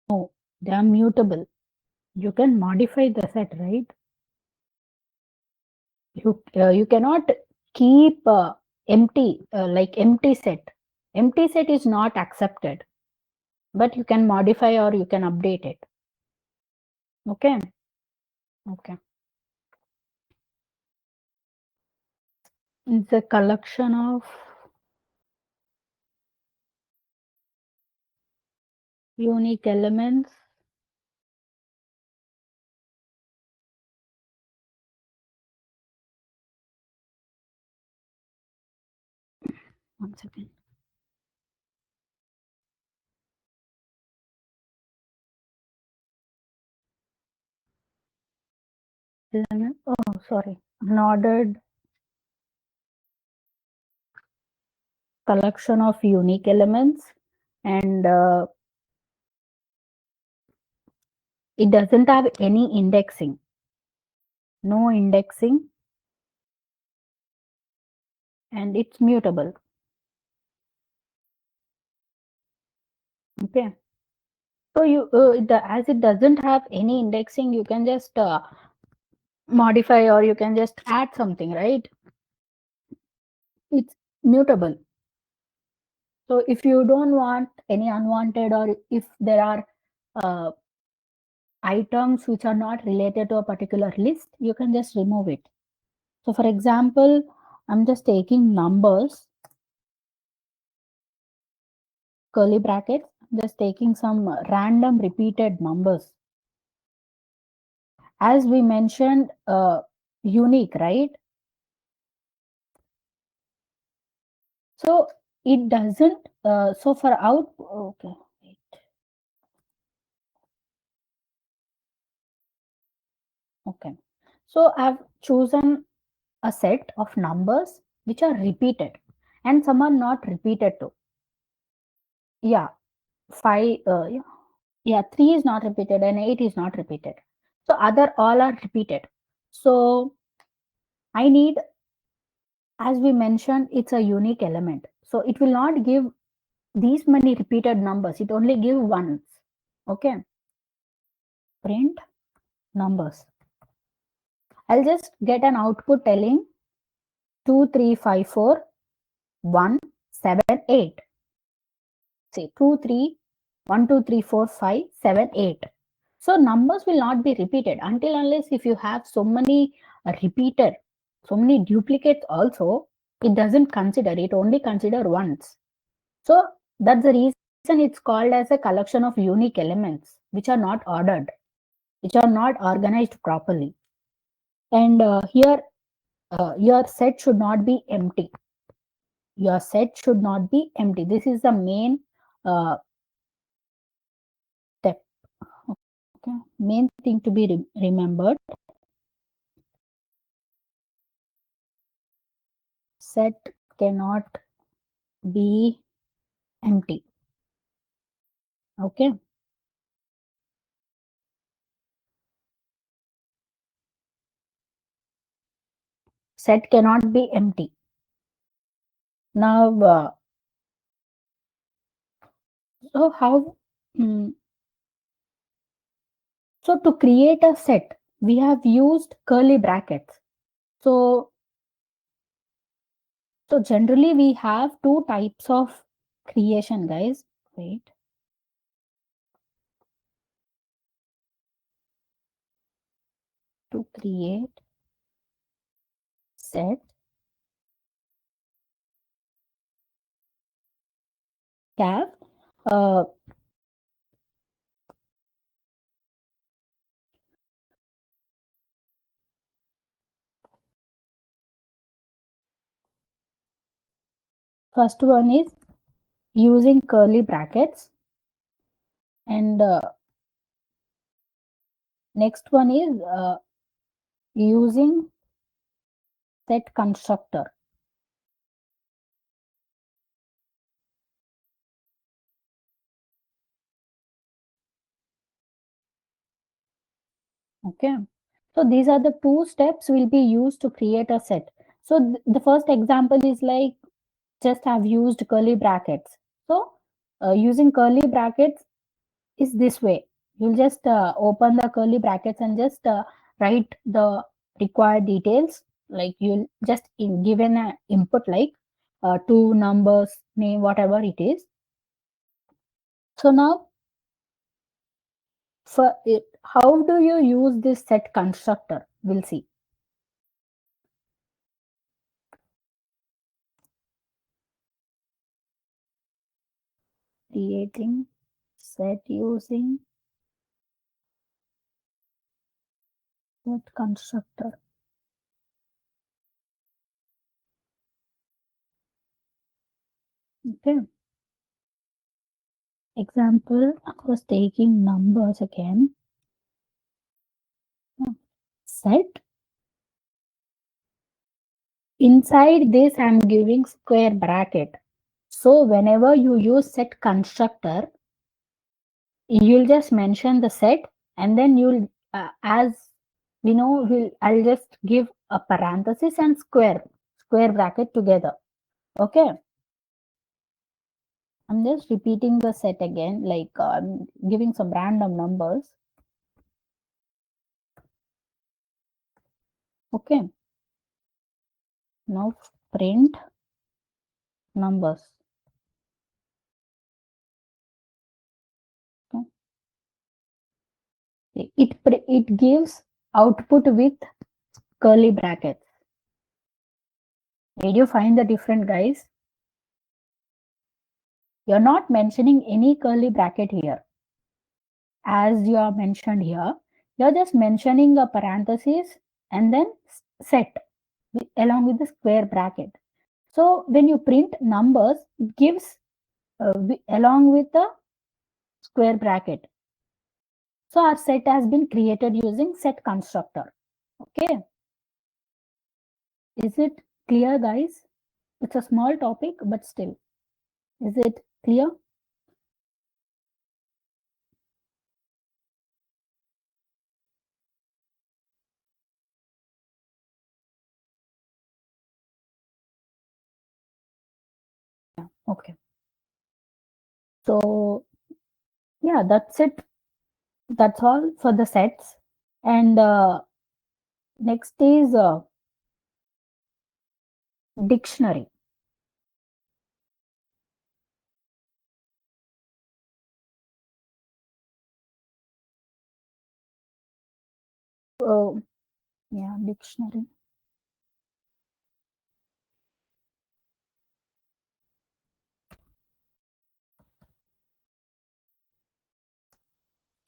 No, they are mutable. You can modify the set, right? You cannot keep empty like empty set. Empty set is not accepted, but you can modify or you can update it. Okay. Okay. It's a collection of unique elements. One second. Oh, sorry. An ordered collection of unique elements, and it doesn't have any indexing. No indexing, and it's mutable. Okay. So as it doesn't have any indexing, you can just modify or you can just add something, right? It's mutable. So if you don't want any unwanted, or if there are uh, items which are not related to a particular list, you can just remove it. So for example, I'm just taking numbers, curly brackets, just taking some random repeated numbers. As we mentioned, unique, right? So it doesn't, so for out, okay, wait. Okay. So I've chosen a set of numbers which are repeated and some are not repeated too. Yeah, five, yeah, 3 is not repeated and 8 is not repeated. So other all are repeated. So I need, as we mentioned, it's a unique element. So it will not give these many repeated numbers. It only give once. Okay. Print numbers. I'll just get an output telling 2, 3, 5, 4, 1, 7, 8. Say 2, 3, 1, 2, 3, 4, 5, 7, 8. So numbers will not be repeated until unless if you have so many repeated, so many duplicates also, it doesn't consider, it only consider once. So that's the reason it's called as a collection of unique elements which are not ordered, which are not organized properly. And here your set should not be empty. Your set should not be empty. This is the main step. Okay. Main thing to be remembered. Set cannot be empty. Okay. Set cannot be empty. Now, so how? mm, so to create a set, we have used curly brackets. So, so generally we have two types of creation, guys. Wait. To create set, have first one is using curly brackets, and next one is using set constructor. Okay. So these are the two steps will be used to create a set. So the first example is like just have used curly brackets. So using curly brackets, is this way. You'll just open the curly brackets and just write the required details. Like you'll just given an input like two numbers, name, whatever it is. So now for it, how do you use this set constructor? We'll see. Creating set using set constructor. Okay. Example, I was taking numbers again. Set. Inside this, I'm giving square bracket. So whenever you use set constructor, you'll just mention the set and then you'll, as we know, I'll just give a parenthesis and square bracket together. Okay. I'm just repeating the set again, like I'm giving some random numbers. Okay. Now print numbers. Okay. It gives output with curly brackets. Did you find the different, guys? You're not mentioning any curly bracket here. As you are mentioned here, you're just mentioning a parenthesis and then set along with the square bracket. So when you print numbers, it gives along with the square bracket. So our set has been created using set constructor. Okay. Is it clear, guys? It's a small topic, but still. Is it clear? Okay. So yeah, that's it. That's all for the sets. And next is dictionary. Oh, yeah, dictionary.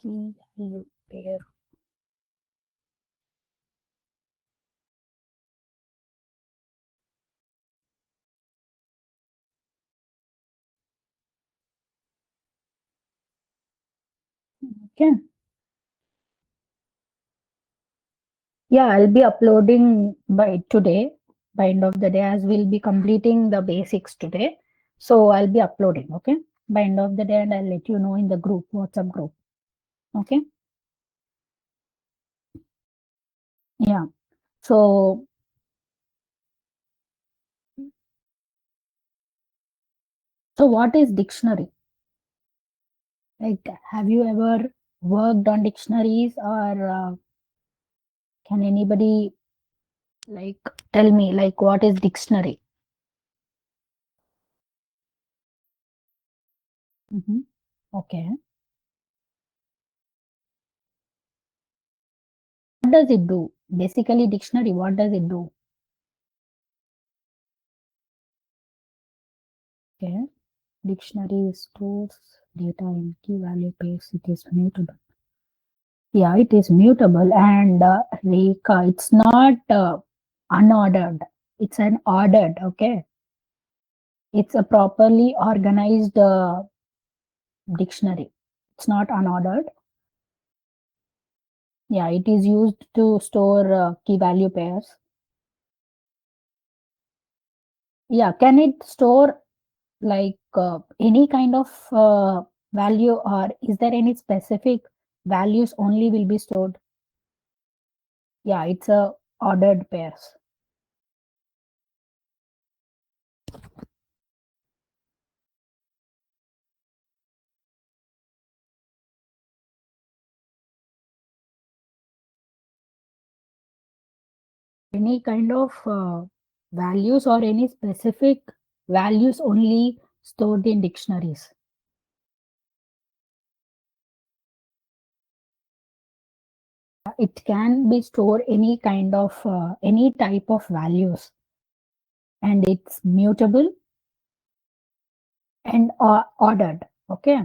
Key value pair. Okay. Yeah, I'll be uploading by today, by end of the day, as we'll be completing the basics today. So I'll be uploading, okay, by end of the day, and I'll let you know in the group, WhatsApp group. Okay. Yeah. So what is dictionary? Like, have you ever worked on dictionaries, or can anybody like tell me like what is dictionary? Hmm. Okay. What does it do? Basically, dictionary, what does it do? Okay. Dictionary stores data in key value pairs. It is mutable. Yeah, it is mutable, and Reka, it's not unordered. It's an ordered. Okay. It's a properly organized dictionary. It's not unordered. Yeah, it is used to store key value pairs. Yeah, can it store like any kind of value, or is there any specific values only will be stored? Yeah, it's a ordered pairs. Any kind of values or any specific values only stored in dictionaries. It can be stored any kind of any type of values, and it's mutable and ordered. Okay,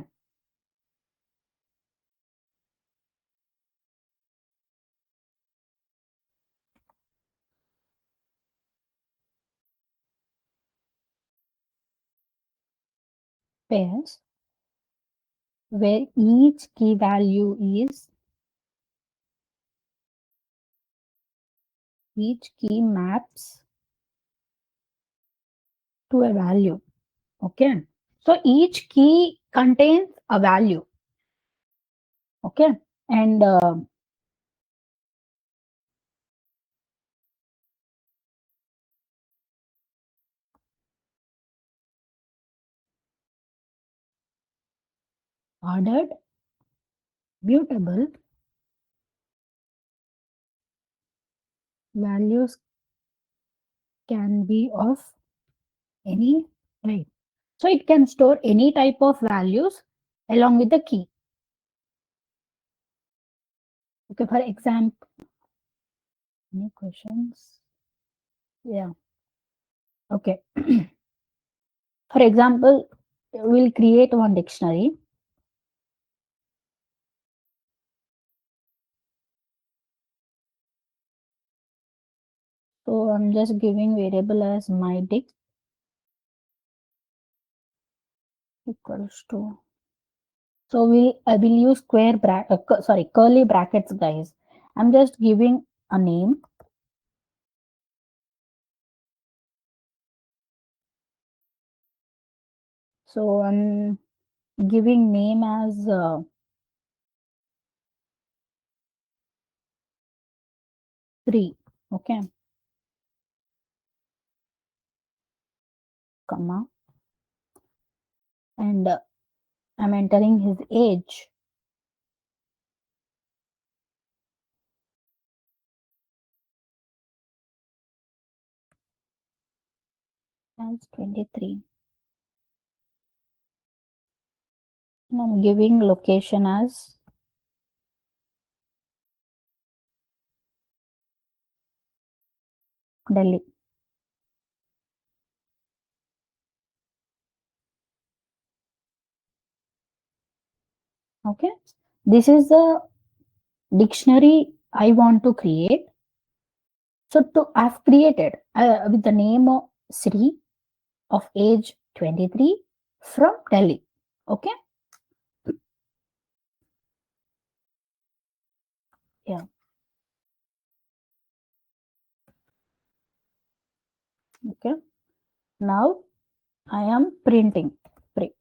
pairs where each key value is each key maps to a value. Okay, so each key contains a value. Okay, and ordered, mutable values can be of any type. So it can store any type of values along with the key. Okay, for example, any questions? Yeah. Okay. For example, we'll create one dictionary. So I'm just giving variable as my dict equals to. So I will use sorry, curly brackets, guys. I'm just giving a name. So I'm giving name as 3. Okay, comma, and I'm entering his age as 23. And I'm giving location as Delhi. Okay, this is the dictionary I want to create. So I've created with the name of Sri of age 23 from Delhi. Okay, yeah. Okay, now I am printing. Okay,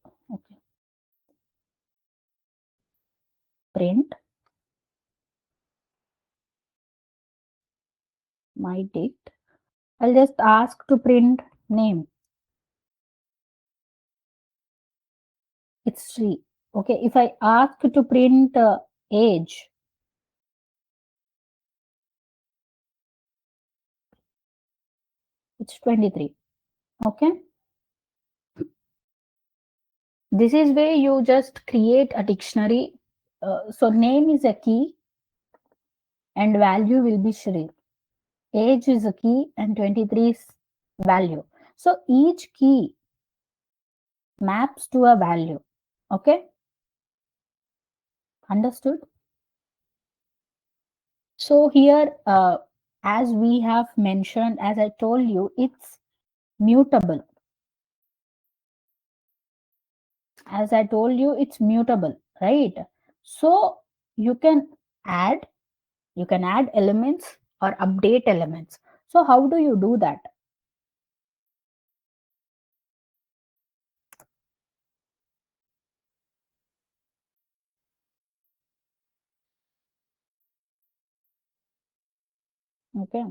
print my dict. I'll just ask to print name. It's Sri. Okay, if I ask to print age, it's 23. Okay, this is where you just create a dictionary. So name is a key and value will be Shri. Age is a key and 23 is value. So each key maps to a value. Okay, understood? So here, as we have mentioned, as I told you, it's mutable. As I told you, it's mutable, right? So you can add, you can add elements or update elements. So how do you do that? Okay.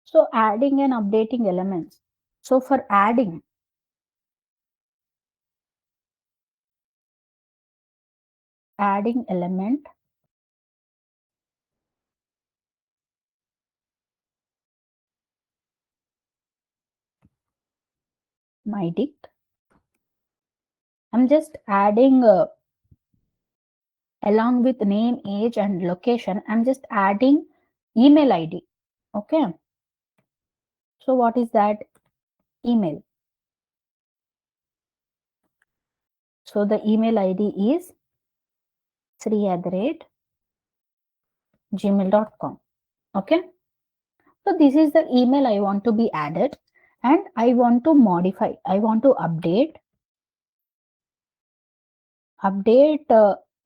So adding and updating elements. So for adding element, my dict. I'm just adding along with name, age, and location. I'm just adding email ID. Okay. So what is that? Email. So the email ID is sri@gmail.com. Okay. So this is the email I want to be added, and I want to modify. I want to update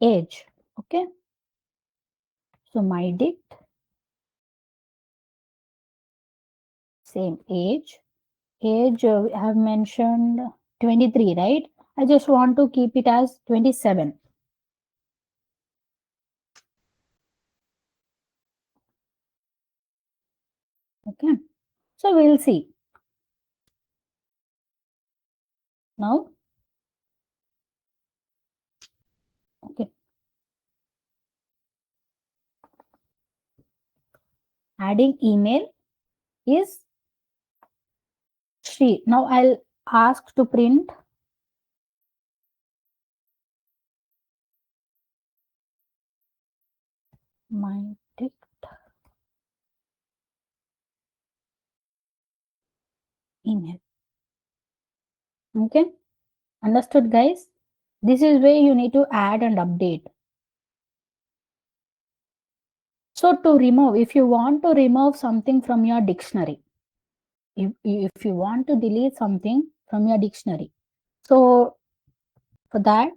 age. Okay. So my dict, same age. Age I have mentioned 23, right? I just want to keep it as 27. Okay. So we'll see. Now, okay. Adding email is Shri. Now I'll ask to print my dict email. Okay. Understood, guys? This is where you need to add and update. So to remove, if you want to remove something from your dictionary, if you want to delete something from your dictionary, so for that,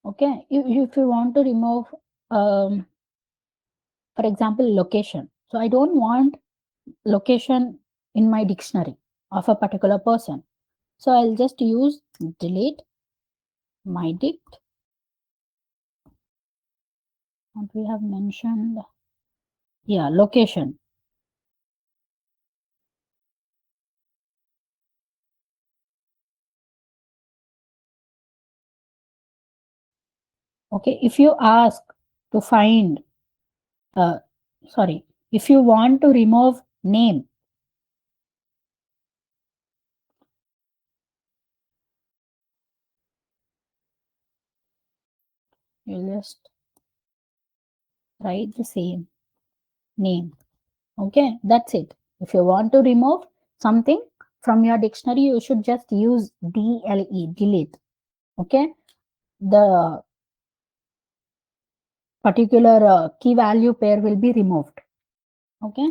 okay, if you want to remove, um, for example, location. So I don't want location in my dictionary of a particular person. So I'll just use delete my dict. What we have mentioned, yeah, location. Okay, if you ask to find, uh, sorry, if you want to remove name, you just write the same name. Okay, that's it. If you want to remove something from your dictionary, you should just use DLE, delete. Okay, the particular key value pair will be removed. Okay,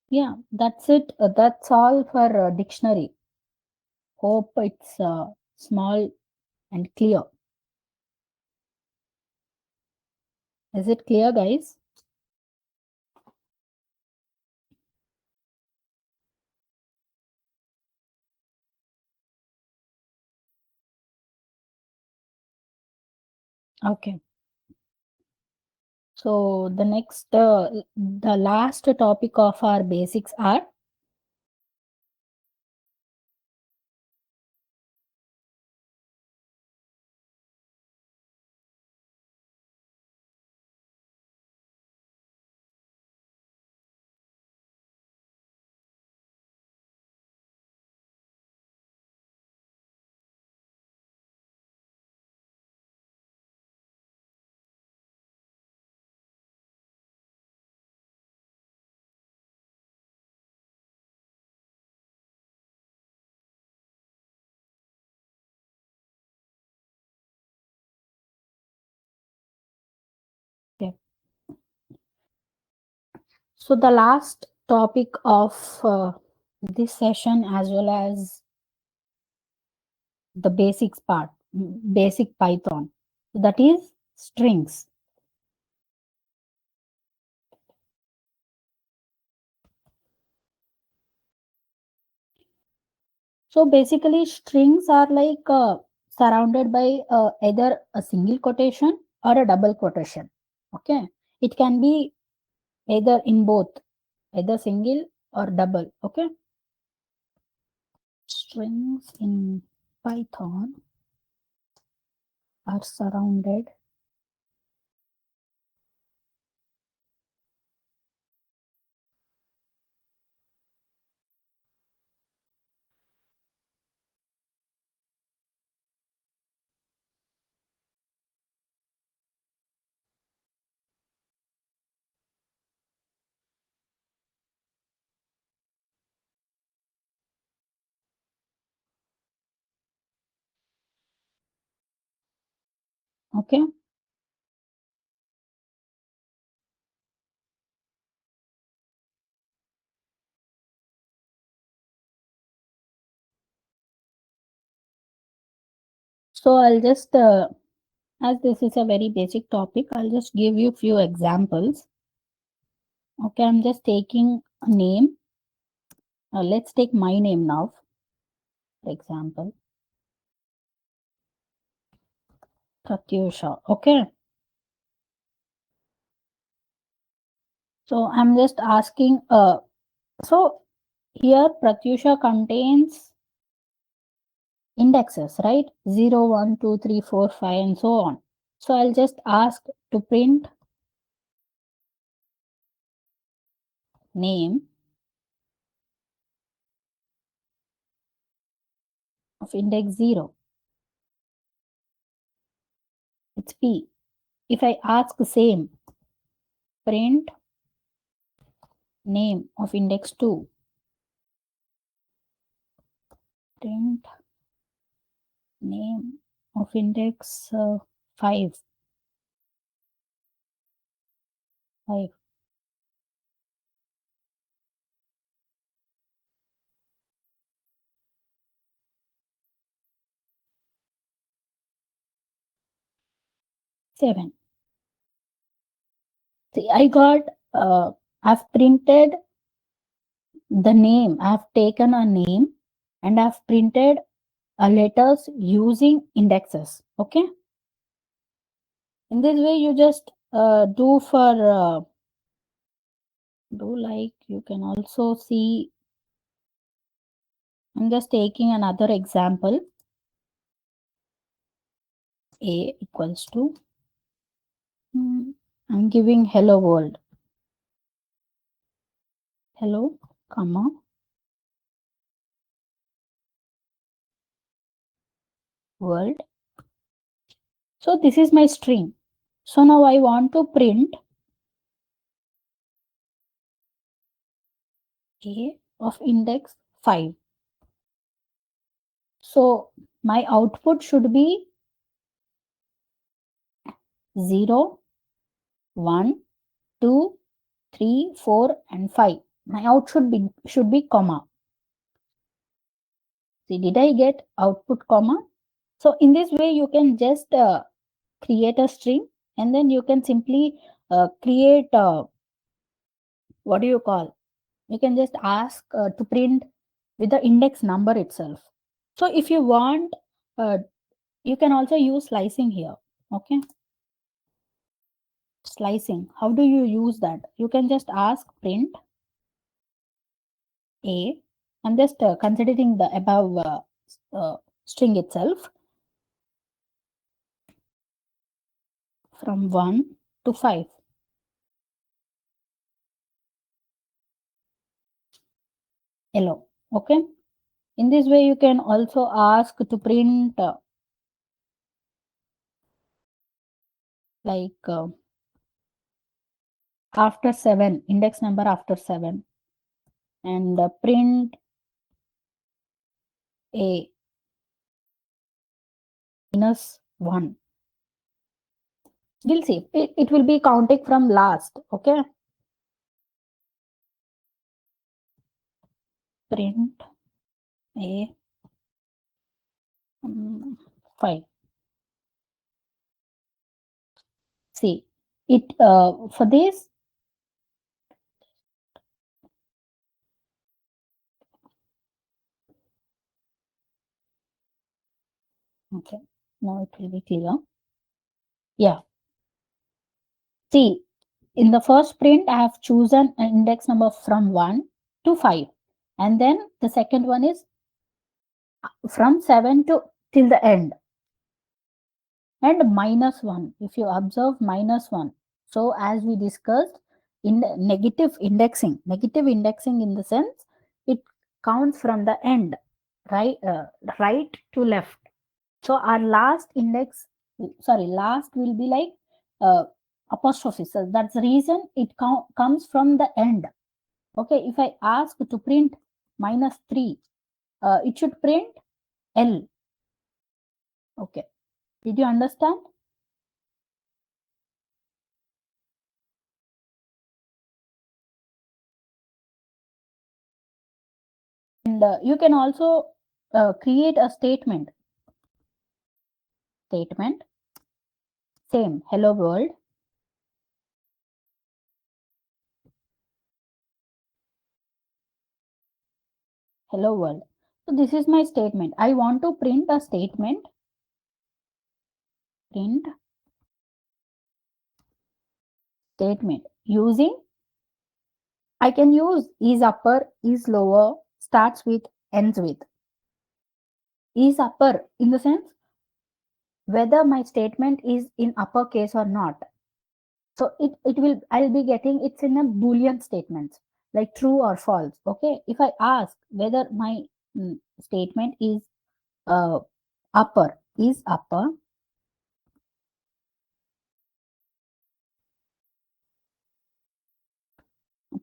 yeah, that's it. That's all for dictionary. Hope it's small and clear. Is it clear, guys? Okay. So the last topic of our basics are, okay. So the last topic of this session, as well as the basics part, basic Python, that is strings. So basically, strings are like surrounded by either a single quotation or a double quotation. Okay, it can be either in both. either single or double. Okay. Strings in Python are surrounded okay. So I'll just as this is a very basic topic, I'll just give you few examples. Okay, I'm just taking a name. Let's take my name now, for example, Pratyusha. Okay, so I'm just asking. So here Pratyusha contains indexes, right? 0, 1, 2, 3, 4, 5, and so on. So I'll just ask to print name of index 0. It's P. If I ask same, print name of index 2, print name of index 5, 5, 7. See, I've printed the name. I've taken a name and I've printed letters using indexes. Okay. In this way, you just do like you can also see. I'm just taking another example. A equals to, I'm giving hello world. Hello, comma, world. So this is my string. So now I want to print A of index 5. So my output should be 0, 1, 2, 3, 4, and 5. My out should be comma. See, did I get output comma? So in this way, you can just create a string and then you can simply create what do you call? You can just ask to print with the index number itself. So if you want, uh, you can also use slicing here. Okay, slicing. How do you use that? You can just ask print A. I'm just considering the above string itself from 1 to 5. Hello. Okay. In this way, you can also ask to print like after 7, index number after 7, and print A minus 1. We'll see. It will be counting from last. Okay. Print A 5. See, it for this. Okay. Now it will be clear. Yeah. See, In the first print, I have chosen an index number from 1 to 5. And then the second one is from 7 to till the end. And minus 1, if you observe minus 1. So as we discussed, in the negative indexing in the sense it counts from the end, right, right to left. So our last index, sorry, last will be like apostrophe. So that's the reason it comes from the end. Okay, if I ask to print minus 3, it should print L. Okay, did you understand? And you can also create a statement, same, hello world, hello world. So this is my statement. I want to print a print statement using, I can use is upper, is lower, starts with, ends with. Is upper in the sense whether my statement is in uppercase or not. So it will, I'll be getting it's in a Boolean statement like true or false. Okay. If I ask whether my statement is uh, upper, is upper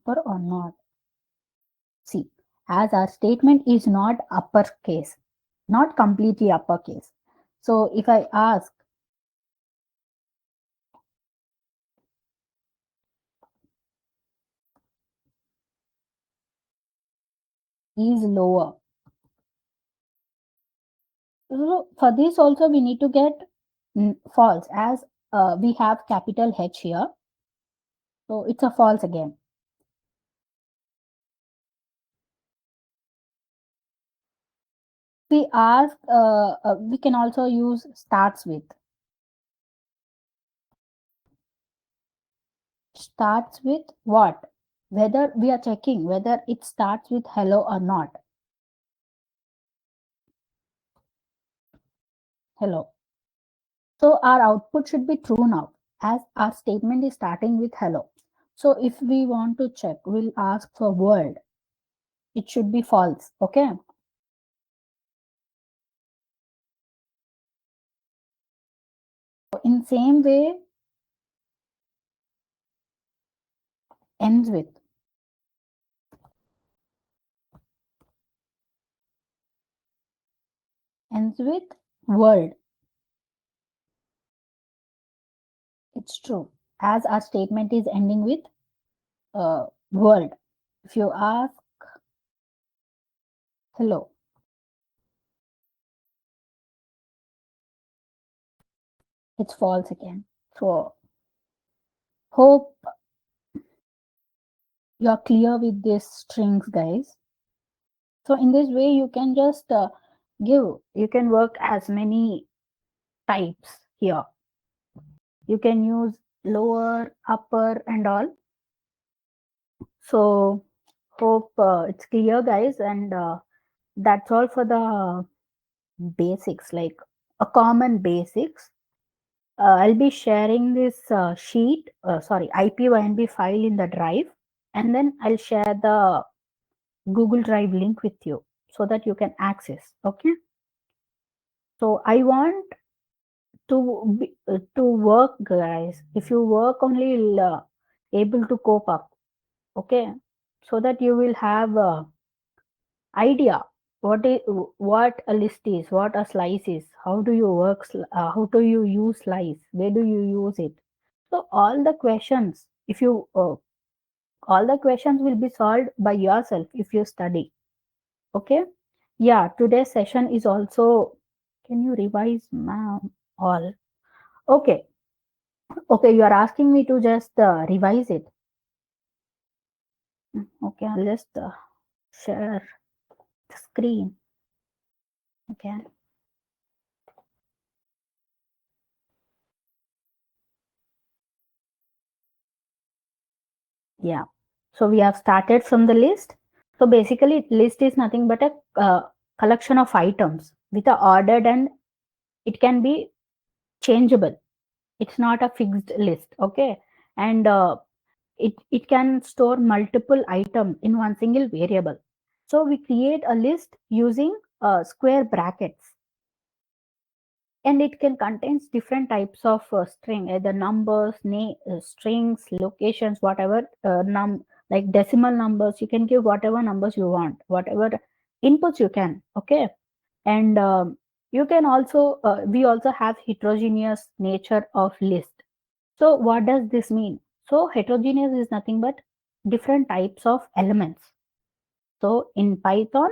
or not. See, as our statement is not uppercase, not completely uppercase. So if I ask is lower. So for this also we need to get false as we have capital H here. So it's a false again. We ask, we can also use starts with. Starts with what? Whether we are checking whether it starts with hello or not. Hello. So our output should be true now as our statement is starting with hello. So if we want to check, we'll ask for world. It should be false. Okay. In same way, ends with. Ends with world. It's true as our statement is ending with world. If you ask hello, it's false again. So hope you're clear with these strings, guys. So in this way, you can just you can work as many types here. You can use lower, upper, and all. So hope it's clear, guys. And that's all for the basics, like a common basics. I'll be sharing this sheet, sorry, IPYNB file in the drive, and then I'll share the Google Drive link with you so that you can access. Okay. So I want to work, guys. If you work only, you'll able to cope up. Okay. So that you will have idea what a list is, what a slice is, how do you work, how do you use slice, where do you use it. So all the questions, if you all the questions will be solved by yourself if you study. Okay. Yeah, today's session is also, can you revise, ma'am? All okay. Okay, you are asking me to just revise it. Okay, I'll just share the screen. Okay. Yeah. So we have started from the list. So basically, list is nothing but a collection of items with a ordered, and it can be changeable. It's not a fixed list. Okay. And it can store multiple items in one single variable. So we create a list using square brackets, and it can contains different types of string, either numbers, strings, locations, whatever, like decimal numbers. You can give whatever numbers you want, whatever inputs you can. Okay. And you can also we also have heterogeneous nature of list. So what does this mean? So heterogeneous is nothing but different types of elements. So in Python,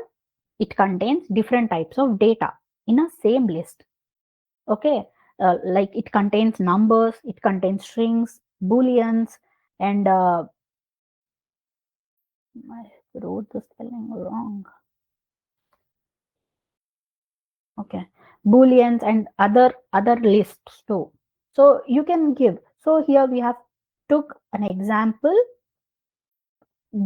it contains different types of data in a same list. Okay. Like it contains numbers, it contains strings, booleans, and I wrote the spelling wrong. Okay, booleans and other lists too. So you can give. So here we have took an example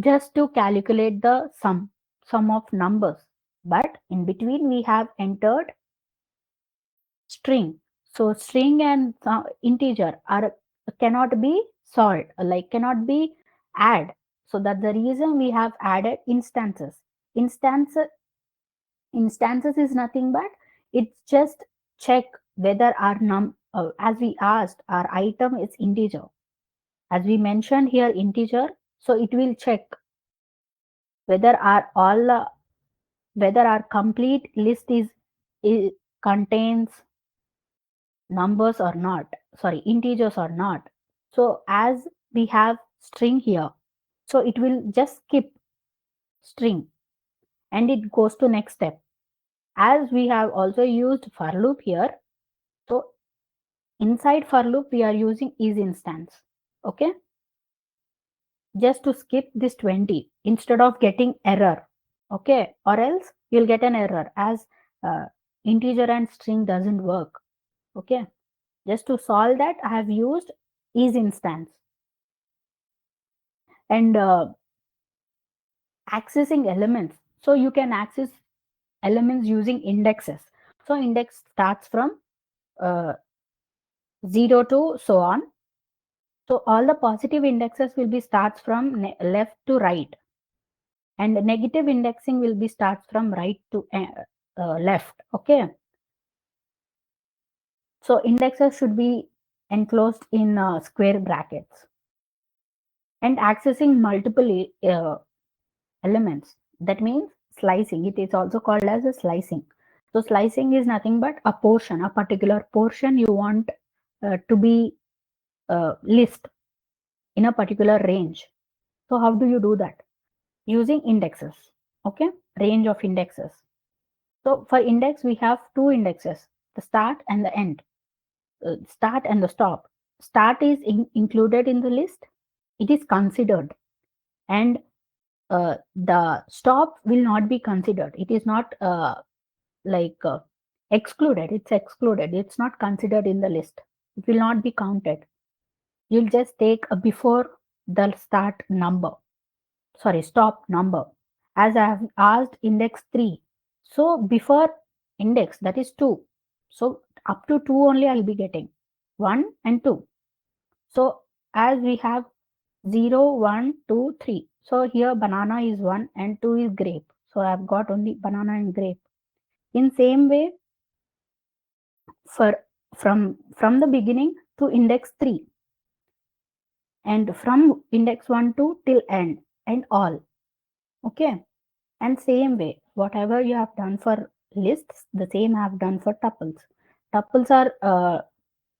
just to calculate the sum of numbers, but in between we have entered string. So string and integer are cannot be solved, like cannot be add. So that's the reason we have added instances. Instances is nothing but it's just check whether our as we asked, our item is integer. As we mentioned here integer, so it will check whether our all whether our complete list is contains numbers or not, sorry, integers or not. So as we have string here, so it will just skip string and it goes to next step. As we have also used for loop here, so inside for loop we are using is instance. Okay, just to skip this 20 instead of getting error. Okay, or else you'll get an error as integer and string doesn't work. Okay, just to solve that I have used is instance. And accessing elements, so you can access elements using indexes. So index starts from uh, 0 to so on. So all the positive indexes will be starts from left to right, and negative indexing will be starts from right to left. Okay, so indexes should be enclosed in square brackets. And accessing multiple elements, that means slicing, it is also called as a slicing. So slicing is nothing but a portion, a particular portion you want to be list in a particular range. So how do you do that? Using indexes. Okay, range of indexes. So for index we have two indexes, the start and the end. Start and the stop. Start is included in the list, it is considered, and the stop will not be considered. It is not like excluded. It's excluded. It's not considered in the list. It will not be counted. You'll just take a before the start number, sorry, stop number. As I have asked index 3. So before index, that is 2. So up to 2 only I'll be getting 1 and 2. So as we have 0, 1, 2, 3. So here banana is 1 and 2 is grape. So I've got only banana and grape. In same way, for from the beginning to index 3, and from index 1 to till end and all. Okay, and same way whatever you have done for lists, the same I have done for tuples. Tuples are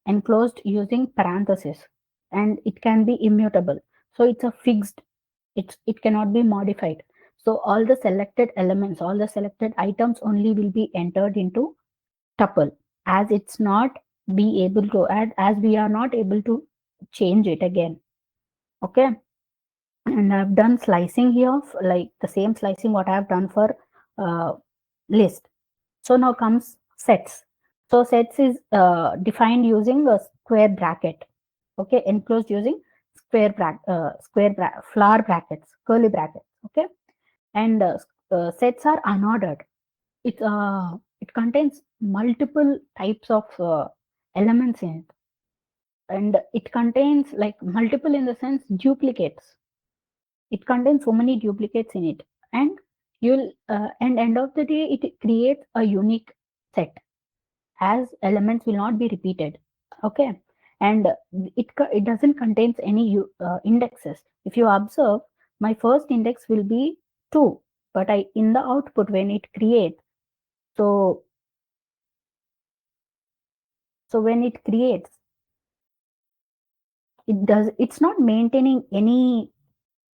enclosed using parentheses, and it can be immutable. So it's a fixed, it cannot be modified. So all the selected elements, all the selected items only will be entered into tuple, as it's not be able to add, as we are not able to change it again. Okay, and I've done slicing here, like the same slicing what I've done for uh, list. So now comes sets. So sets is defined using a square bracket. Okay, enclosed using flower brackets, curly brackets. Okay, and sets are unordered. It contains multiple types of elements in it, and it contains like multiple in the sense duplicates. It contains so many duplicates in it, and you'll and end of the day it creates a unique set, as elements will not be repeated. Okay, and it doesn't contains any indexes. If you observe, my first index will be 2, but I in the output when it creates, so when it creates, it's not maintaining any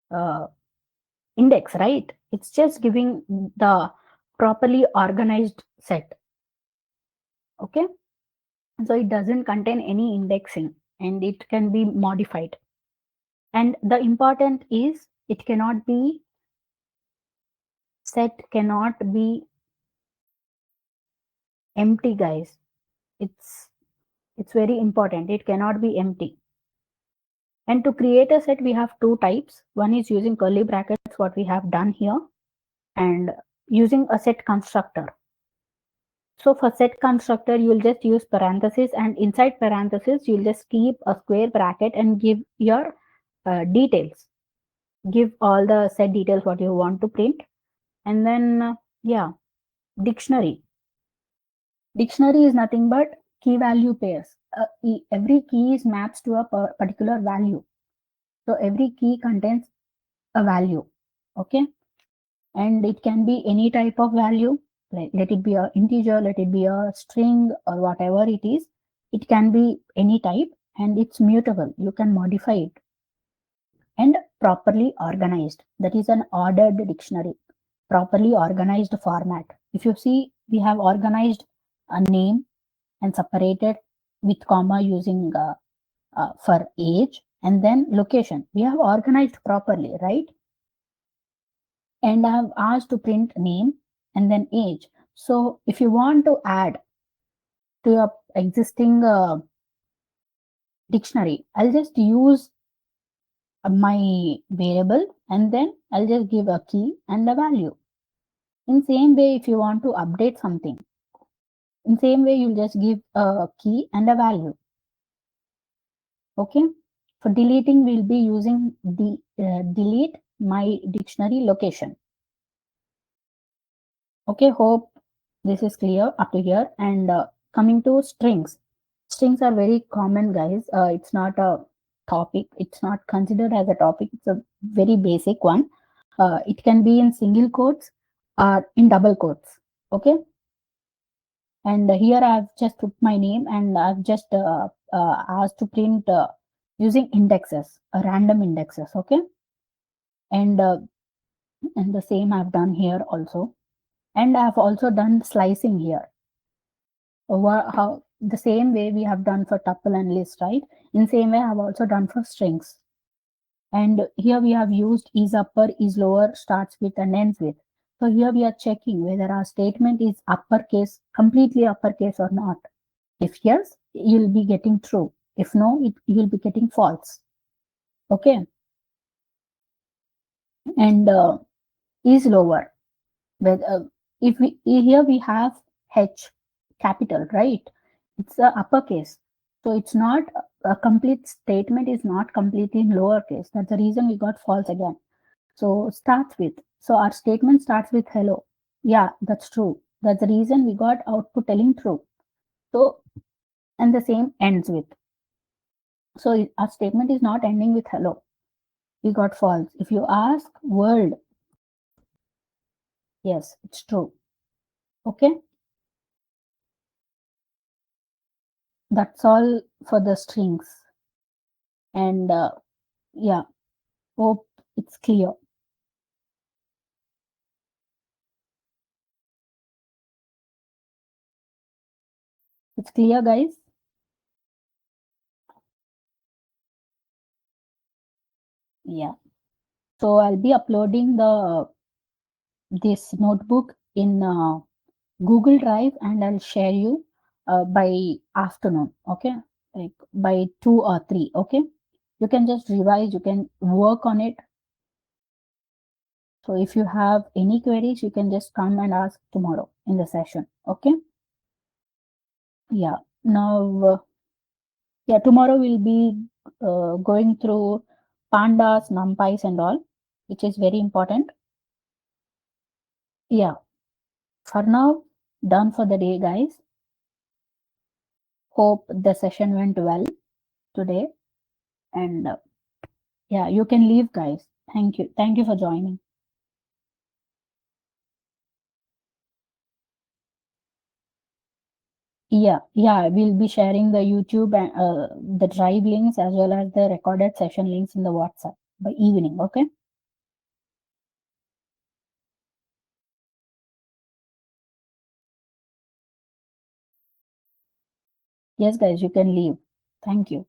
uh, index, right? It's just giving the properly organized set. Okay, so it doesn't contain any indexing, and it can be modified. And the important is it cannot be set, cannot be empty, guys. It's very important, it cannot be empty. And to create a set we have two types. One is using curly brackets, what we have done here, and using a set constructor. So for set constructor, you'll just use parentheses, and inside parentheses, you'll just keep a square bracket and give your details. Give all the set details what you want to print, and then yeah, dictionary. Dictionary is nothing but key value pairs. Every key is maps to a particular value. So every key contains a value. Okay, and it can be any type of value. Like let it be a integer, let it be a string, or whatever it is. It can be any type, and it's mutable. You can modify it, and properly organized. That is an ordered dictionary, properly organized format. If you see, we have organized a name and separated with comma using for age, and then location. We have organized properly, right? And I have asked to print name and then age. So if you want to add to your existing dictionary, I'll just use my variable, and then I'll just give a key and a value. In same way, if you want to update something, in same way you'll just give a key and a value. Okay. For deleting, we'll be using the delete my dictionary location. Okay, hope this is clear up to here. And coming to strings, strings are very common, guys. It's not a topic, it's not considered as a topic, it's a very basic one. It can be in single quotes or in double quotes. Okay, and here I've just put my name, and I've just asked to print using indexes, random indexes. Okay, and the same I've done here also, and I've also done slicing here. How the same way we have done for tuple and list, right? In same way I've also done for strings. And here we have used is upper, is lower, starts with, and ends with. So here we are checking whether our statement is uppercase, completely uppercase or not. If yes, you'll be getting true. If no, you'll be getting false. Okay. And is lower. But if we here we have H capital, right? It's a uppercase. So it's not a complete statement is not completely in lowercase. That's the reason we got false again. So starts with. So our statement starts with hello. Yeah, that's true. That's the reason we got output telling true. So, and the same ends with. So our statement is not ending with hello. We got false. If you ask world, yes, it's true. Okay. That's all for the strings. And yeah, hope it's clear. It's clear, guys. Yeah. So I'll be uploading the this notebook in Google Drive, and I'll share you by afternoon. Okay, like by 2 or 3. Okay, You can just revise, you can work on it. So if you have any queries, you can just come and ask tomorrow in the session. Okay. Yeah. Now, yeah, tomorrow we'll be going through pandas, numpys, and all, which is very important. Yeah. For now, done for the day, guys. Hope the session went well today. And yeah, you can leave, guys. Thank you. Thank you for joining. Yeah, we'll be sharing the YouTube and the drive links as well as the recorded session links in the WhatsApp by evening. Okay. Yes, guys, you can leave. Thank you.